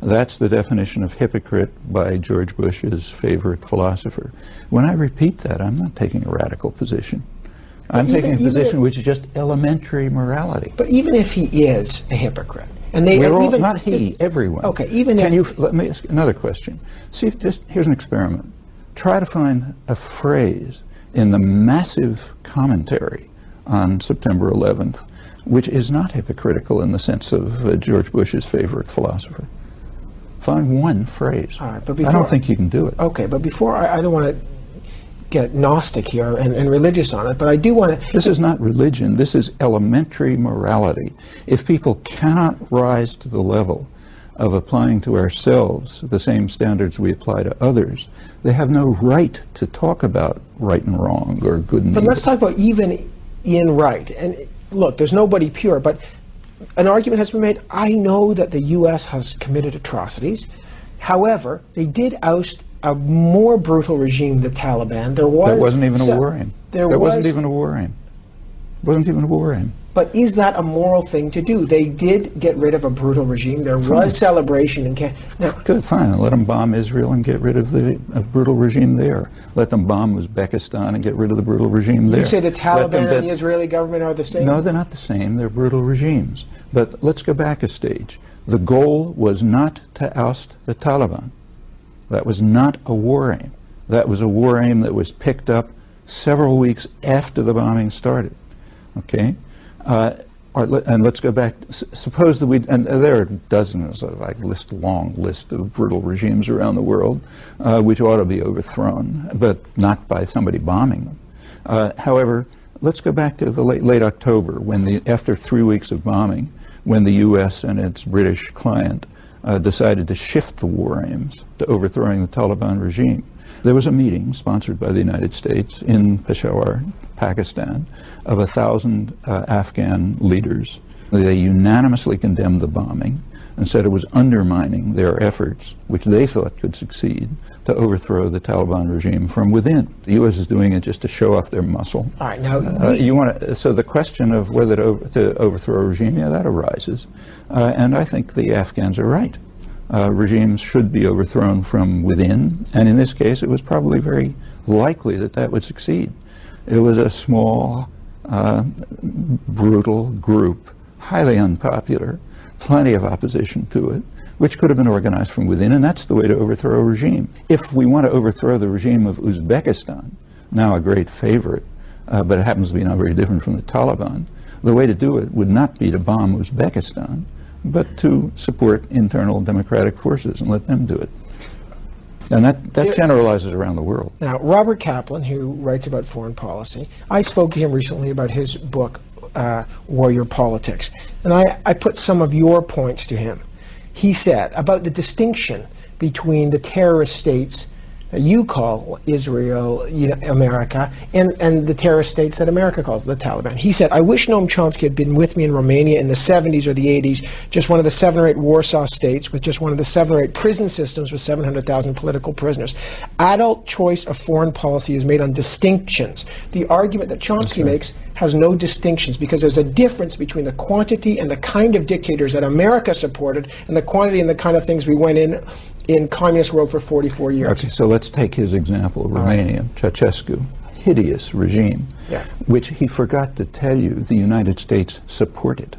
That's the definition of hypocrite by George Bush's favorite philosopher. When I repeat that, I'm not taking a radical position. I'm taking a position which is just elementary morality. But even if he is a hypocrite, and not he, everyone. Okay, even let me ask another question. See, here's an experiment. Try to find a phrase in the massive commentary on September 11th which is not hypocritical in the sense of George Bush's favorite philosopher. Find one phrase. All right, but I don't think you can do it. Okay, but before, I don't want to get Gnostic here and religious on it, but I do want to... This is not religion. This is elementary morality. If people cannot rise to the level of applying to ourselves the same standards we apply to others, they have no right to talk about right and wrong or good and evil. But let's talk about even in right. And look, there's nobody pure, but an argument has been made. I know that the U.S. has committed atrocities. However, they did oust a more brutal regime, the Taliban. There wasn't even a war aim. There wasn't even a war aim. Wasn't even a war aim. But is that a moral thing to do? They did get rid of a brutal regime. There was celebration in now. Good, fine. Let them bomb Israel and get rid of the brutal regime there. Let them bomb Uzbekistan and get rid of the brutal regime there. You say the Taliban and the Israeli government are the same? No, they're not the same. They're brutal regimes. But let's go back a stage. The goal was not to oust the Taliban. That was not a war aim. That was a war aim that was picked up several weeks after the bombing started. Okay? And let's go back. Suppose that and there are dozens of, long list of brutal regimes around the world which ought to be overthrown, but not by somebody bombing them. However, let's go back to the late October, when after 3 weeks of bombing, when the U.S. and its British client decided to shift the war aims to overthrowing the Taliban regime. There was a meeting sponsored by the United States in Peshawar, Pakistan, of 1,000 Afghan leaders. They unanimously condemned the bombing and said it was undermining their efforts, which they thought could succeed, to overthrow the Taliban regime from within. The U.S. is doing it just to show off their muscle. All right, now so the question of whether to overthrow a regime, that arises, and I think the Afghans are right. Regimes should be overthrown from within, and in this case, it was probably very likely that that would succeed. It was a small, brutal group, highly unpopular, plenty of opposition to it, which could have been organized from within, and that's the way to overthrow a regime. If we want to overthrow the regime of Uzbekistan, now a great favorite, but it happens to be not very different from the Taliban, the way to do it would not be to bomb Uzbekistan, but to support internal democratic forces and let them do it. And that generalizes around the world. Now, Robert Kaplan, who writes about foreign policy, I spoke to him recently about his book, Warrior Politics, and I put some of your points to him. He said about the distinction between the terrorist states that you call Israel, America, and the terrorist states that America calls the Taliban. He said, I wish Noam Chomsky had been with me in Romania in the 70s or the 80s, just one of the 7 or 8 Warsaw states with just one of the 7 or 8 prison systems with 700,000 political prisoners. Adult choice of foreign policy is made on distinctions. The argument that Chomsky makes has no distinctions because there's a difference between the quantity and the kind of dictators that America supported and the quantity and the kind of things we went in communist world for 44 years. Okay, so let's take his example, Romania, Ceausescu, hideous regime, which he forgot to tell you the United States supported.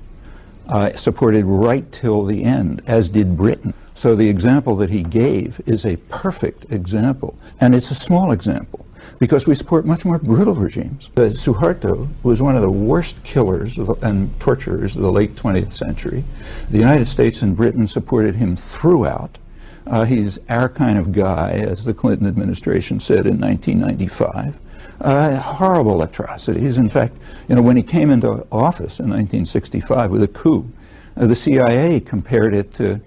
Supported right till the end, as did Britain. So the example that he gave is a perfect example, and it's a small example, because we support much more brutal regimes. Suharto was one of the worst killers and torturers of the late 20th century. The United States and Britain supported him throughout. He's our kind of guy, as the Clinton administration said in 1995. Horrible atrocities. In fact, when he came into office in 1965 with a coup, the CIA compared it to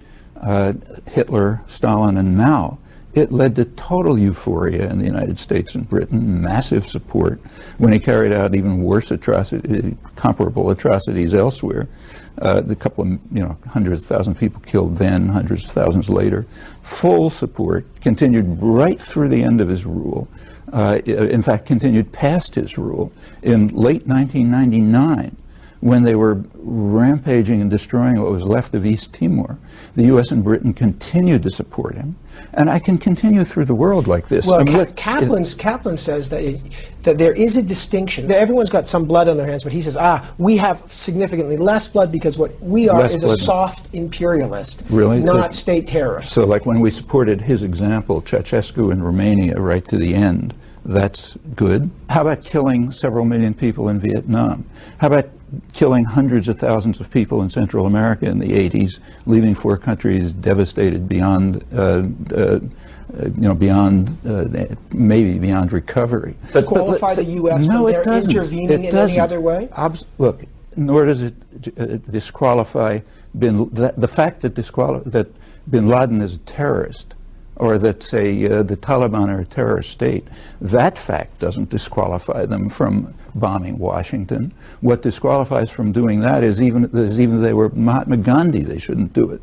Hitler, Stalin, and Mao. It led to total euphoria in the United States and Britain, massive support when he carried out even worse atrocities, comparable atrocities elsewhere. The couple of, hundreds of thousands of people killed then, hundreds of thousands later. Full support, continued right through the end of his rule. In fact, continued past his rule. In late 1999, when they were rampaging and destroying what was left of East Timor, the U.S. and Britain continued to support him. And I can continue through the world like this. Well, Kaplan says that there is a distinction. That everyone's got some blood on their hands, but he says, we have significantly less blood because what we are is a soft imperialist, not state terrorist. So like when we supported his example, Ceausescu in Romania, right to the end, that's good. How about killing several million people in Vietnam? How about killing hundreds of thousands of people in Central America in the 80s, leaving 4 countries devastated beyond, maybe beyond recovery? Disqualify the U.S. from their intervening in any other way? Look, nor does it disqualify the fact that bin Laden is a terrorist, or that, say, the Taliban are a terrorist state, that fact doesn't disqualify them from bombing Washington. What disqualifies from doing that is even if they were Mahatma Gandhi, they shouldn't do it.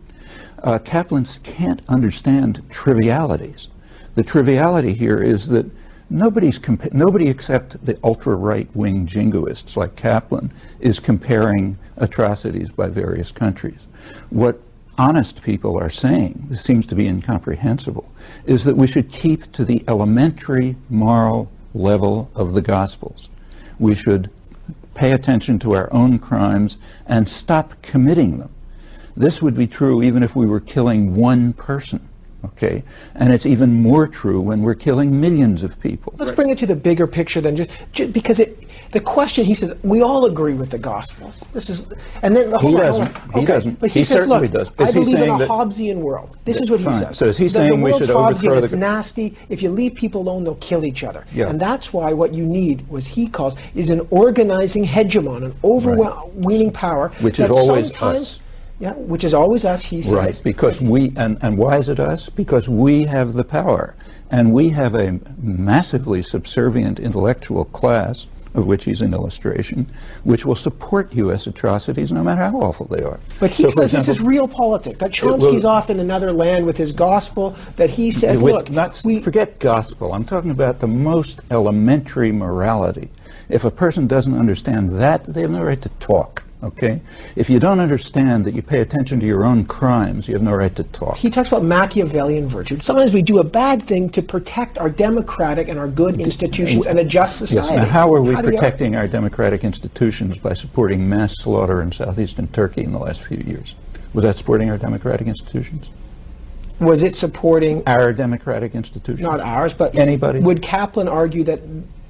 Kaplans can't understand trivialities. The triviality here is that nobody except the ultra-right-wing jingoists like Kaplan is comparing atrocities by various countries. What honest people are saying, this seems to be incomprehensible, is that we should keep to the elementary moral level of the Gospels. We should pay attention to our own crimes and stop committing them. This would be true even if we were killing one person. Okay, and it's even more true when we're killing millions of people. Let's bring it to the bigger picture than just because the question, he says, we all agree with the Gospels. This is, and then he doesn't. But he says, look, does. I believe in a Hobbesian world. This is what he says. So is he saying we should overthrow it's nasty. If you leave people alone, they'll kill each other. Yeah. And that's why what you need, what he calls, is an organizing hegemon, an overweening power, which is always us. Yeah, which is always us, he says. Right, because and why is it us? Because we have the power. And we have a massively subservient intellectual class, of which he's an illustration, which will support U.S. atrocities no matter how awful they are. But he says this is real politics. That Chomsky's off in another land with his gospel, that he says, forget gospel. I'm talking about the most elementary morality. If a person doesn't understand that, they have no right to talk. Okay? If you don't understand that you pay attention to your own crimes, you have no right to talk. He talks about Machiavellian virtue. Sometimes we do a bad thing to protect our democratic and our good institutions and a just society. Yes. Now, how are we protecting our democratic institutions by supporting mass slaughter in southeastern Turkey in the last few years? Was that supporting our democratic institutions? Was it supporting our democratic institutions? Not ours, but anybody. Would Kaplan argue that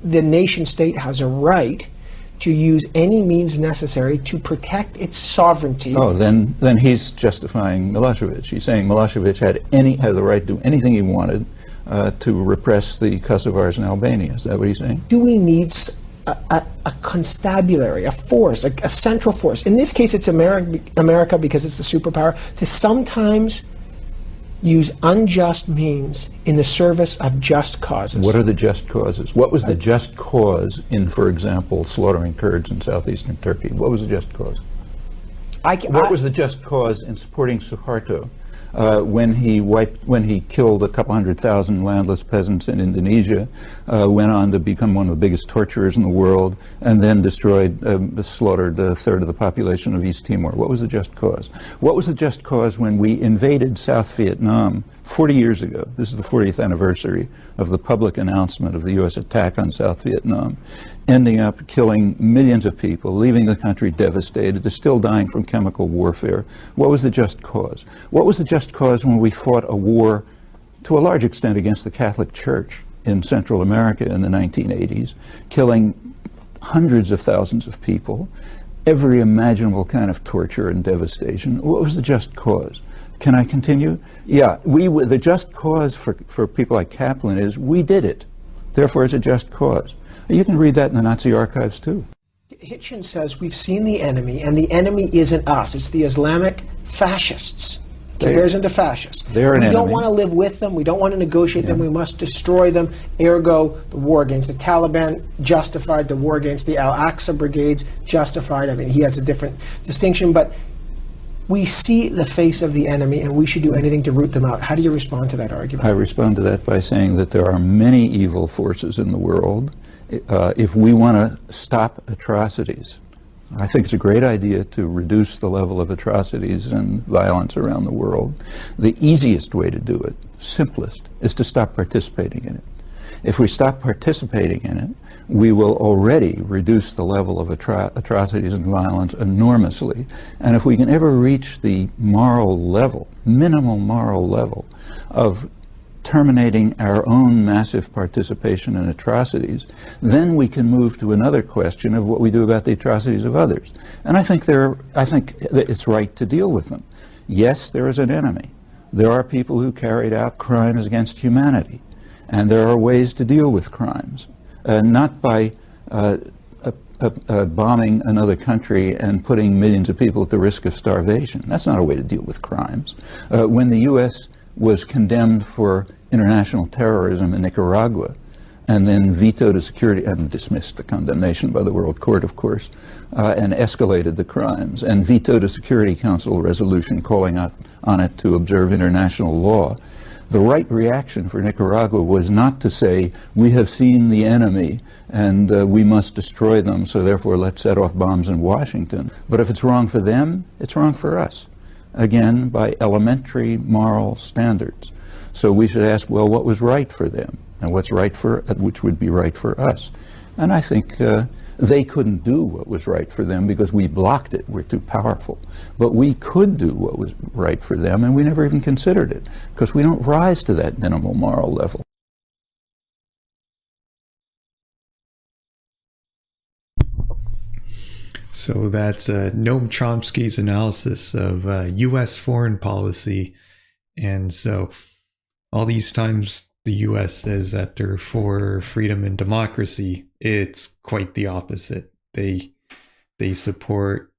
the nation state has a right to use any means necessary to protect its sovereignty? Oh, then he's justifying Milosevic. He's saying Milosevic had the right to do anything he wanted to repress the Kosovars in Albania. Is that what he's saying? Do we need a constabulary, a force, a central force? In this case, it's America because it's the superpower, to sometimes use unjust means in the service of just causes. What are the just causes? What was the just cause in, for example, slaughtering Kurds in southeastern Turkey? What was the just cause? What was the just cause in supporting Suharto when he killed a couple 100,000 landless peasants in Indonesia, went on to become one of the biggest torturers in the world, and then slaughtered a third of the population of East Timor? What was the just cause? What was the just cause when we invaded South Vietnam 40 years ago? This is the 40th anniversary of the public announcement of the U.S. attack on South Vietnam, ending up killing millions of people, leaving the country devastated. They're still dying from chemical warfare. What was the just cause? What was the just cause when we fought a war to a large extent against the Catholic Church in Central America in the 1980s, killing hundreds of thousands of people, every imaginable kind of torture and devastation? What was the just cause? Can I continue? Yeah, the just cause for people like Kaplan is we did it. Therefore, it's a just cause. You can read that in the Nazi archives, too. Hitchens says we've seen the enemy, and the enemy isn't us. It's the Islamic fascists. Compares them to fascists. They're an enemy. We don't want to live with them. We don't want to negotiate them. We must destroy them. Ergo, the war against the Taliban justified. The war against the Al-Aqsa brigades justified. I mean, he has a different distinction, but we see the face of the enemy, and we should do anything to root them out. How do you respond to that argument? I respond to that by saying that there are many evil forces in the world. If we want to stop atrocities, I think it's a great idea to reduce the level of atrocities and violence around the world. The easiest way to do it, simplest, is to stop participating in it. If we stop participating in it, we will already reduce the level of atrocities and violence enormously. And if we can ever reach the moral level, minimal moral level, of terminating our own massive participation in atrocities, then we can move to another question of what we do about the atrocities of others. And I think it's right to deal with them. Yes, there is an enemy. There are people who carried out crimes against humanity, and there are ways to deal with crimes, not by bombing another country and putting millions of people at the risk of starvation. That's not a way to deal with crimes. When the U.S. was condemned for international terrorism in Nicaragua, and then vetoed a security, and dismissed the condemnation by the World Court, of course, and escalated the crimes, and vetoed a Security Council resolution calling on it to observe international law. The right reaction for Nicaragua was not to say, we have seen the enemy and we must destroy them, so therefore let's set off bombs in Washington. But if it's wrong for them, it's wrong for us. Again, by elementary moral standards. So we should ask, well, what was right for them? And which would be right for us? And I think they couldn't do what was right for them because we blocked it. We're too powerful. But we could do what was right for them, and we never even considered it because we don't rise to that minimal moral level. So that's Noam Chomsky's analysis of U.S. foreign policy. And so all these times the U.S. says that they're for freedom and democracy, it's quite the opposite. They support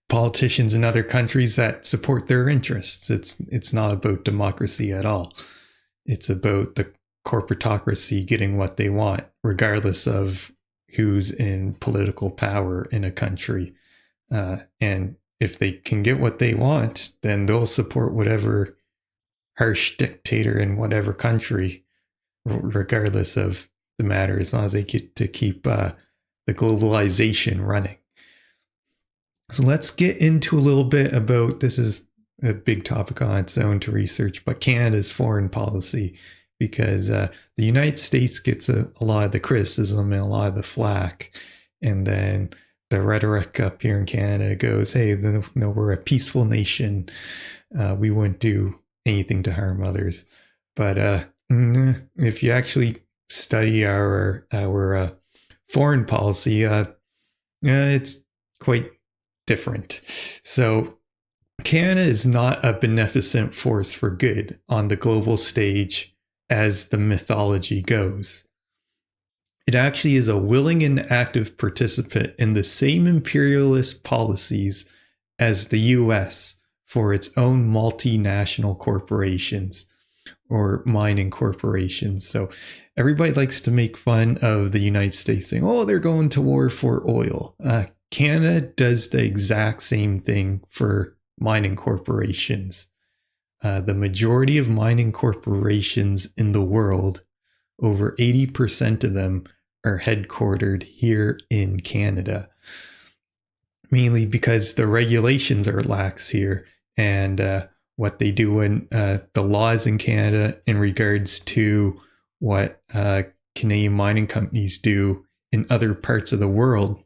politicians in other countries that support their interests. It's not about democracy at all. It's about the corporatocracy getting what they want, regardless of who's in political power in a country. And if they can get what they want, then they'll support whatever harsh dictator in whatever country, regardless of the matter, as long as they get to keep the globalization running. So let's get into a little bit about, this is a big topic on its own to research, but Canada's foreign policy. Because the United States gets a lot of the criticism and a lot of the flack. And then the rhetoric up here in Canada goes, hey, no, we're a peaceful nation. We wouldn't do anything to harm others. But if you actually study our foreign policy, it's quite different. So Canada is not a beneficent force for good on the global stage, as the mythology goes. It actually is a willing and active participant in the same imperialist policies as the US for its own multinational corporations or mining corporations. So everybody likes to make fun of the United States saying, oh, they're going to war for oil. Canada does the exact same thing for mining corporations. The majority of mining corporations in the world, over 80% of them, are headquartered here in Canada, mainly because the regulations are lax here, and what they do in the laws in Canada in regards to what Canadian mining companies do in other parts of the world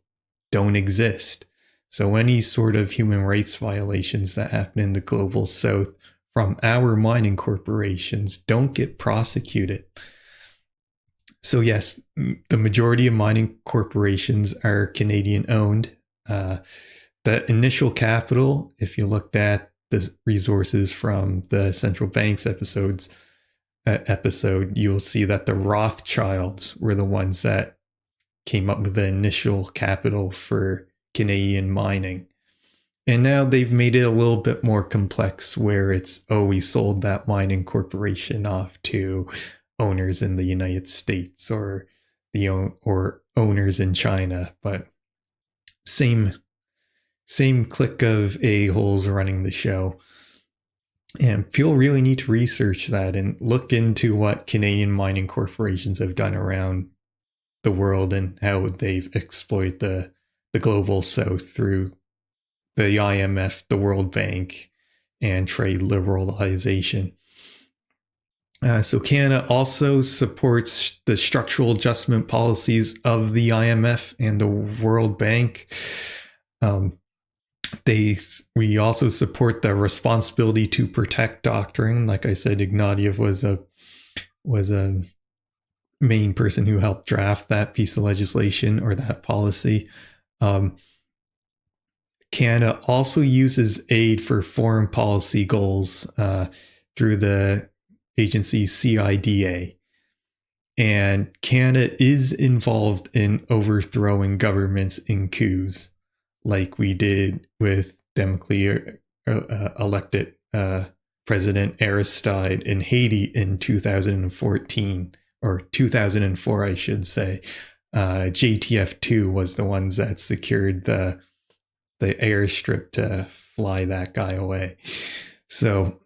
don't exist. So any sort of human rights violations that happen in the global south from our mining corporations don't get prosecuted. So yes, the majority of mining corporations are Canadian owned. The initial capital, if you looked at the resources from the central banks episode, you'll see that the Rothschilds were the ones that came up with the initial capital for Canadian mining. And now they've made it a little bit more complex where it's, oh, we sold that mining corporation off to owners in the United States or owners in China, but same clique of a-holes running the show. And people really need to research that and look into what Canadian mining corporations have done around the world and how they've exploited the global south through the IMF, the World Bank, and trade liberalization. So Canada also supports the structural adjustment policies of the IMF and the World Bank. We also support the responsibility to protect doctrine. Like I said, Ignatieff was a main person who helped draft that piece of legislation or that policy. Canada also uses aid for foreign policy goals through the agency CIDA. And Canada is involved in overthrowing governments in coups, like we did with democratically elected President Aristide in Haiti in 2014, or 2004, I should say. JTF2 was the ones that secured the airstrip to fly that guy away. So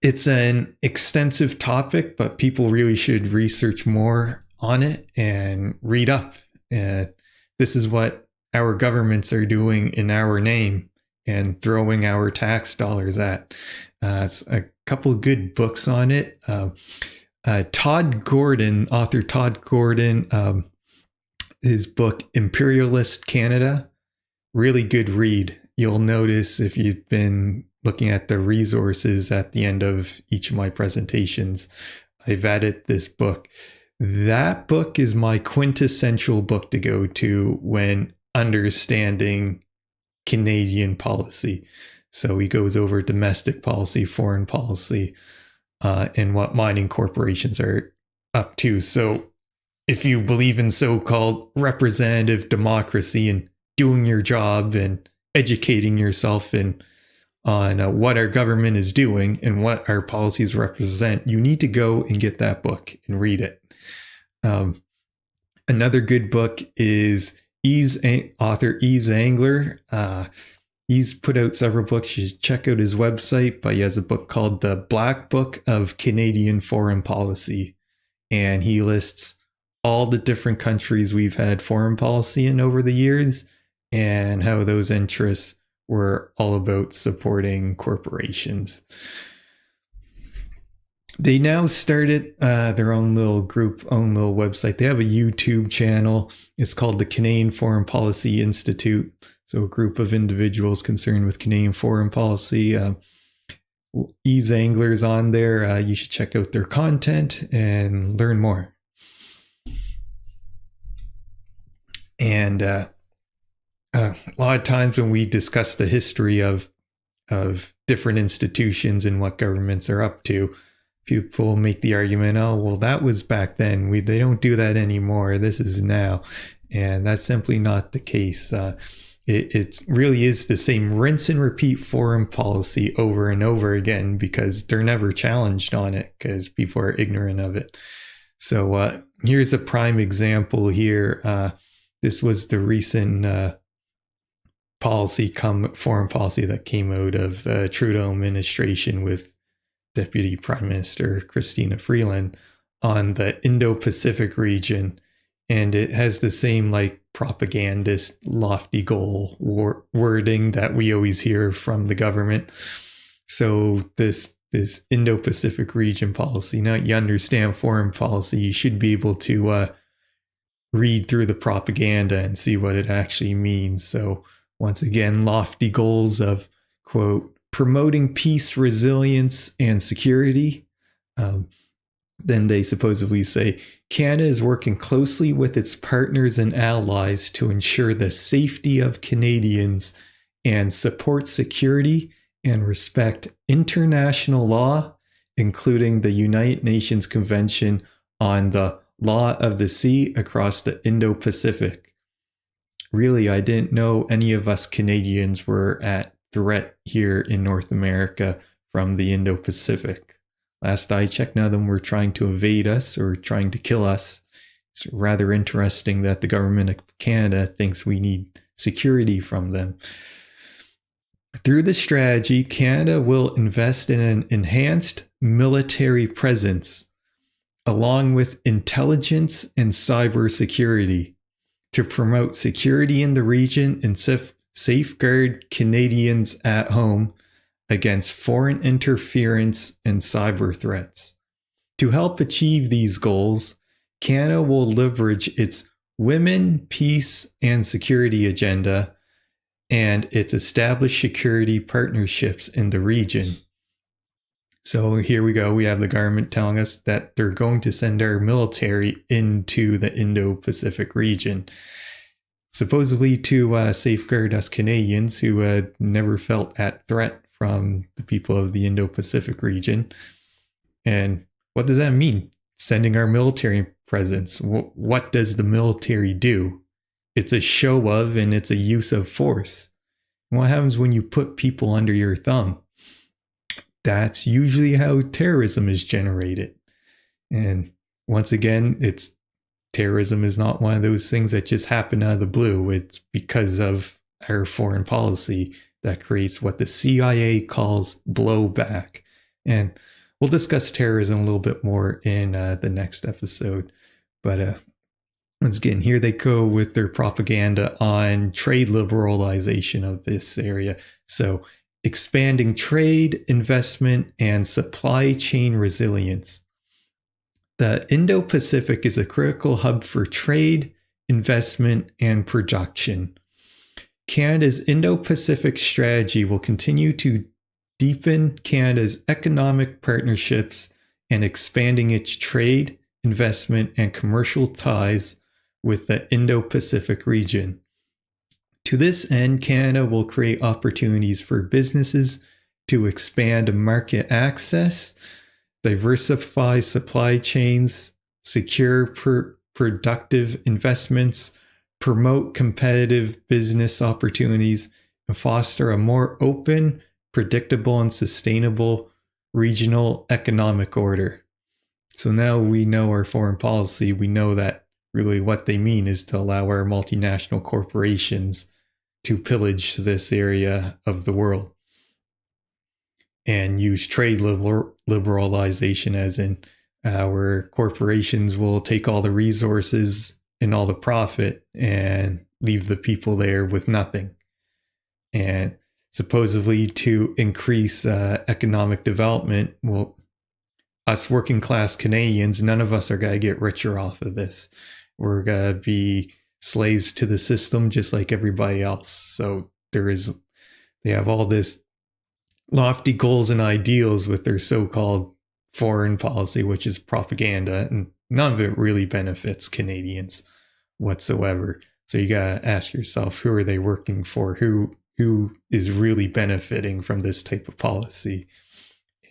it's an extensive topic, but people really should research more on it and read up. This is what our governments are doing in our name and throwing our tax dollars at. It's a couple of good books on it. Author Todd Gordon, his book Imperialist Canada, really good read. You'll notice if you've been looking at the resources at the end of each of my presentations, I've added this book. That book is my quintessential book to go to when understanding Canadian policy. So he goes over domestic policy, foreign policy, and what mining corporations are up to. So if you believe in so-called representative democracy and doing your job and educating yourself on what our government is doing and what our policies represent, you need to go and get that book and read it. Another good book is author Yves Angler. He's put out several books. You should check out his website, but he has a book called The Black Book of Canadian Foreign Policy. And he lists all the different countries we've had foreign policy in over the years and how those interests were all about supporting corporations. They now started their own little group, own little website. They have a YouTube channel. It's called the Canadian Foreign Policy Institute. So a group of individuals concerned with Canadian foreign policy. Yves Angler's on there. You should check out their content and learn more. And a lot of times when we discuss the history of different institutions and what governments are up to, people make the argument, oh, well, that was back then. They don't do that anymore. This is now. And that's simply not the case. it really is the same rinse and repeat foreign policy over and over again, because they're never challenged on it because people are ignorant of it. So here's a prime example here. This was the recent foreign policy that came out of the Trudeau administration with Deputy Prime Minister Christina Freeland on the Indo-Pacific region. And it has the same like propagandist lofty goal wording that we always hear from the government. So this Indo-Pacific region policy, now you understand foreign policy, you should be able to read through the propaganda and see what it actually means. So once again, lofty goals of, quote, promoting peace, resilience, and security. Then they supposedly say, Canada is working closely with its partners and allies to ensure the safety of Canadians and support security and respect international law, including the United Nations Convention on the Law of the Sea across the Indo-Pacific. Really, I didn't know any of us Canadians were at threat here in North America from the Indo-Pacific. Last I checked, none of them were trying to invade us or trying to kill us. It's rather interesting that the government of Canada thinks we need security from them. Through the strategy, Canada will invest in an enhanced military presence, along with intelligence and cybersecurity, to promote security in the region and safeguard Canadians at home against foreign interference and cyber threats. To help achieve these goals, Canada will leverage its Women, Peace, and Security agenda and its established security partnerships in the region. So here we go. We have the government telling us that they're going to send our military into the Indo-Pacific region, supposedly to safeguard us Canadians who had never felt that threat from the people of the Indo-Pacific region. And what does that mean? Sending our military presence. What does the military do? It's a show of and it's a use of force. And what happens when you put people under your thumb? That's usually how terrorism is generated. And once again, terrorism is not one of those things that just happen out of the blue. It's because of our foreign policy that creates what the CIA calls blowback. And we'll discuss terrorism a little bit more in the next episode. But once again, here they go with their propaganda on trade liberalization of this area. So expanding trade, investment, and supply chain resilience. The Indo-Pacific is a critical hub for trade, investment, and production. Canada's Indo-Pacific strategy will continue to deepen Canada's economic partnerships and expanding its trade, investment, and commercial ties with the Indo-Pacific region. To this end, Canada will create opportunities for businesses to expand market access, diversify supply chains, secure productive investments, promote competitive business opportunities, and foster a more open, predictable, and sustainable regional economic order. So now we know our foreign policy. We know that really what they mean is to allow our multinational corporations to pillage this area of the world and use trade liberalization, as in our corporations will take all the resources and all the profit and leave the people there with nothing. And supposedly to increase economic development, well, us working class Canadians, none of us are going to get richer off of this. We're going to be slaves to the system just like everybody else. So they have all this lofty goals and ideals with their so-called foreign policy, which is propaganda, and none of it really benefits Canadians whatsoever. So you got to ask yourself, who are they working for? Who is really benefiting from this type of policy?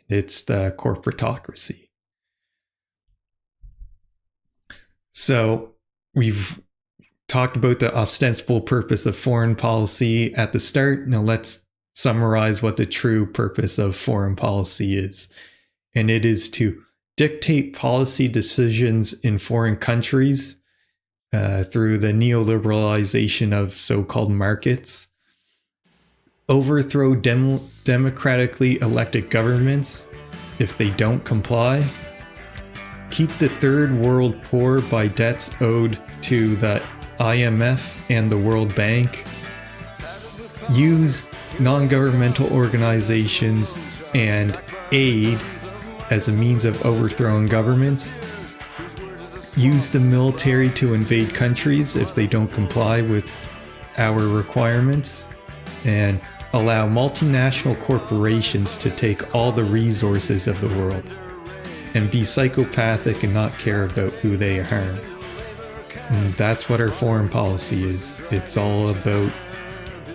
It's the corporatocracy. So we've talked about the ostensible purpose of foreign policy at the start. Now let's summarize what the true purpose of foreign policy is. And it is to dictate policy decisions in foreign countries through the neoliberalization of so-called markets, overthrow democratically elected governments if they don't comply, keep the third world poor by debts owed to the IMF and the World Bank, use non-governmental organizations and aid as a means of overthrowing governments, use the military to invade countries if they don't comply with our requirements, and allow multinational corporations to take all the resources of the world and be psychopathic and not care about who they harm. And that's what our foreign policy is. It's all about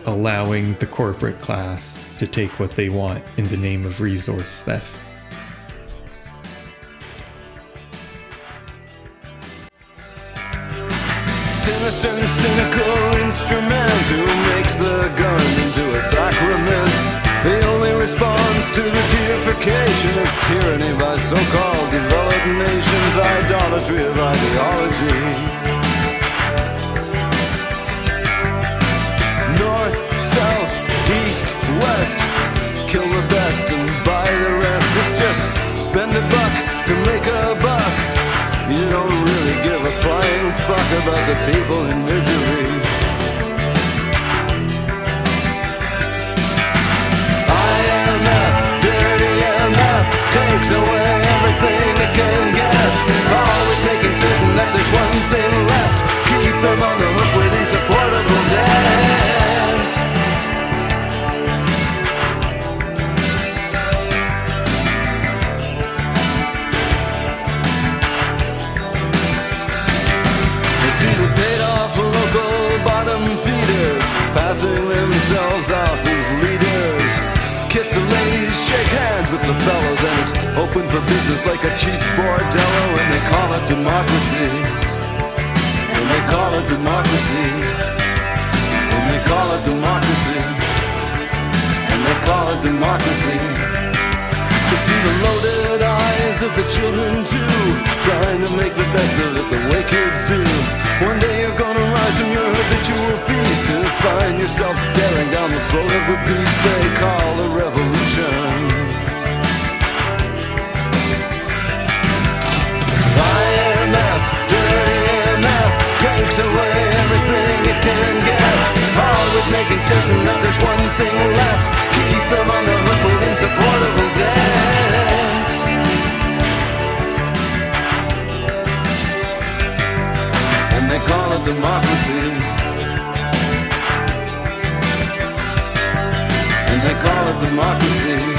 allowing the corporate class to take what they want in the name of resource theft. Sinister, cynical instrument who makes the gun into a sacrament. The only response to the deification of tyranny by so-called developed nations, idolatry of ideology. North, south, east, west, kill the best and buy the rest. It's just spend a buck to make a buck. You don't really give a flying fuck about the people in misery. IMF, dirty MF, takes away everything it can get. Always making certain that there's one thing left. Keep them on the hook with insupportable debt. See the paid off local bottom feeders passing themselves off as leaders. Kiss the ladies, shake hands with the fellows, and it's open for business like a cheap bordello. And they call it democracy. And they call it democracy. And they call it democracy. And they call it democracy. You see the loaded eyes of the children too, trying to make the best of it the way kids do. One day you're gonna rise from your habitual feast to find yourself staring down the throat of the beast they call a revolution. IMF, dirty MF, takes away everything it can get. Always making certain that there's one thing left. Keep them on the hook with insupportable debt. And they call it democracy. And they call it democracy.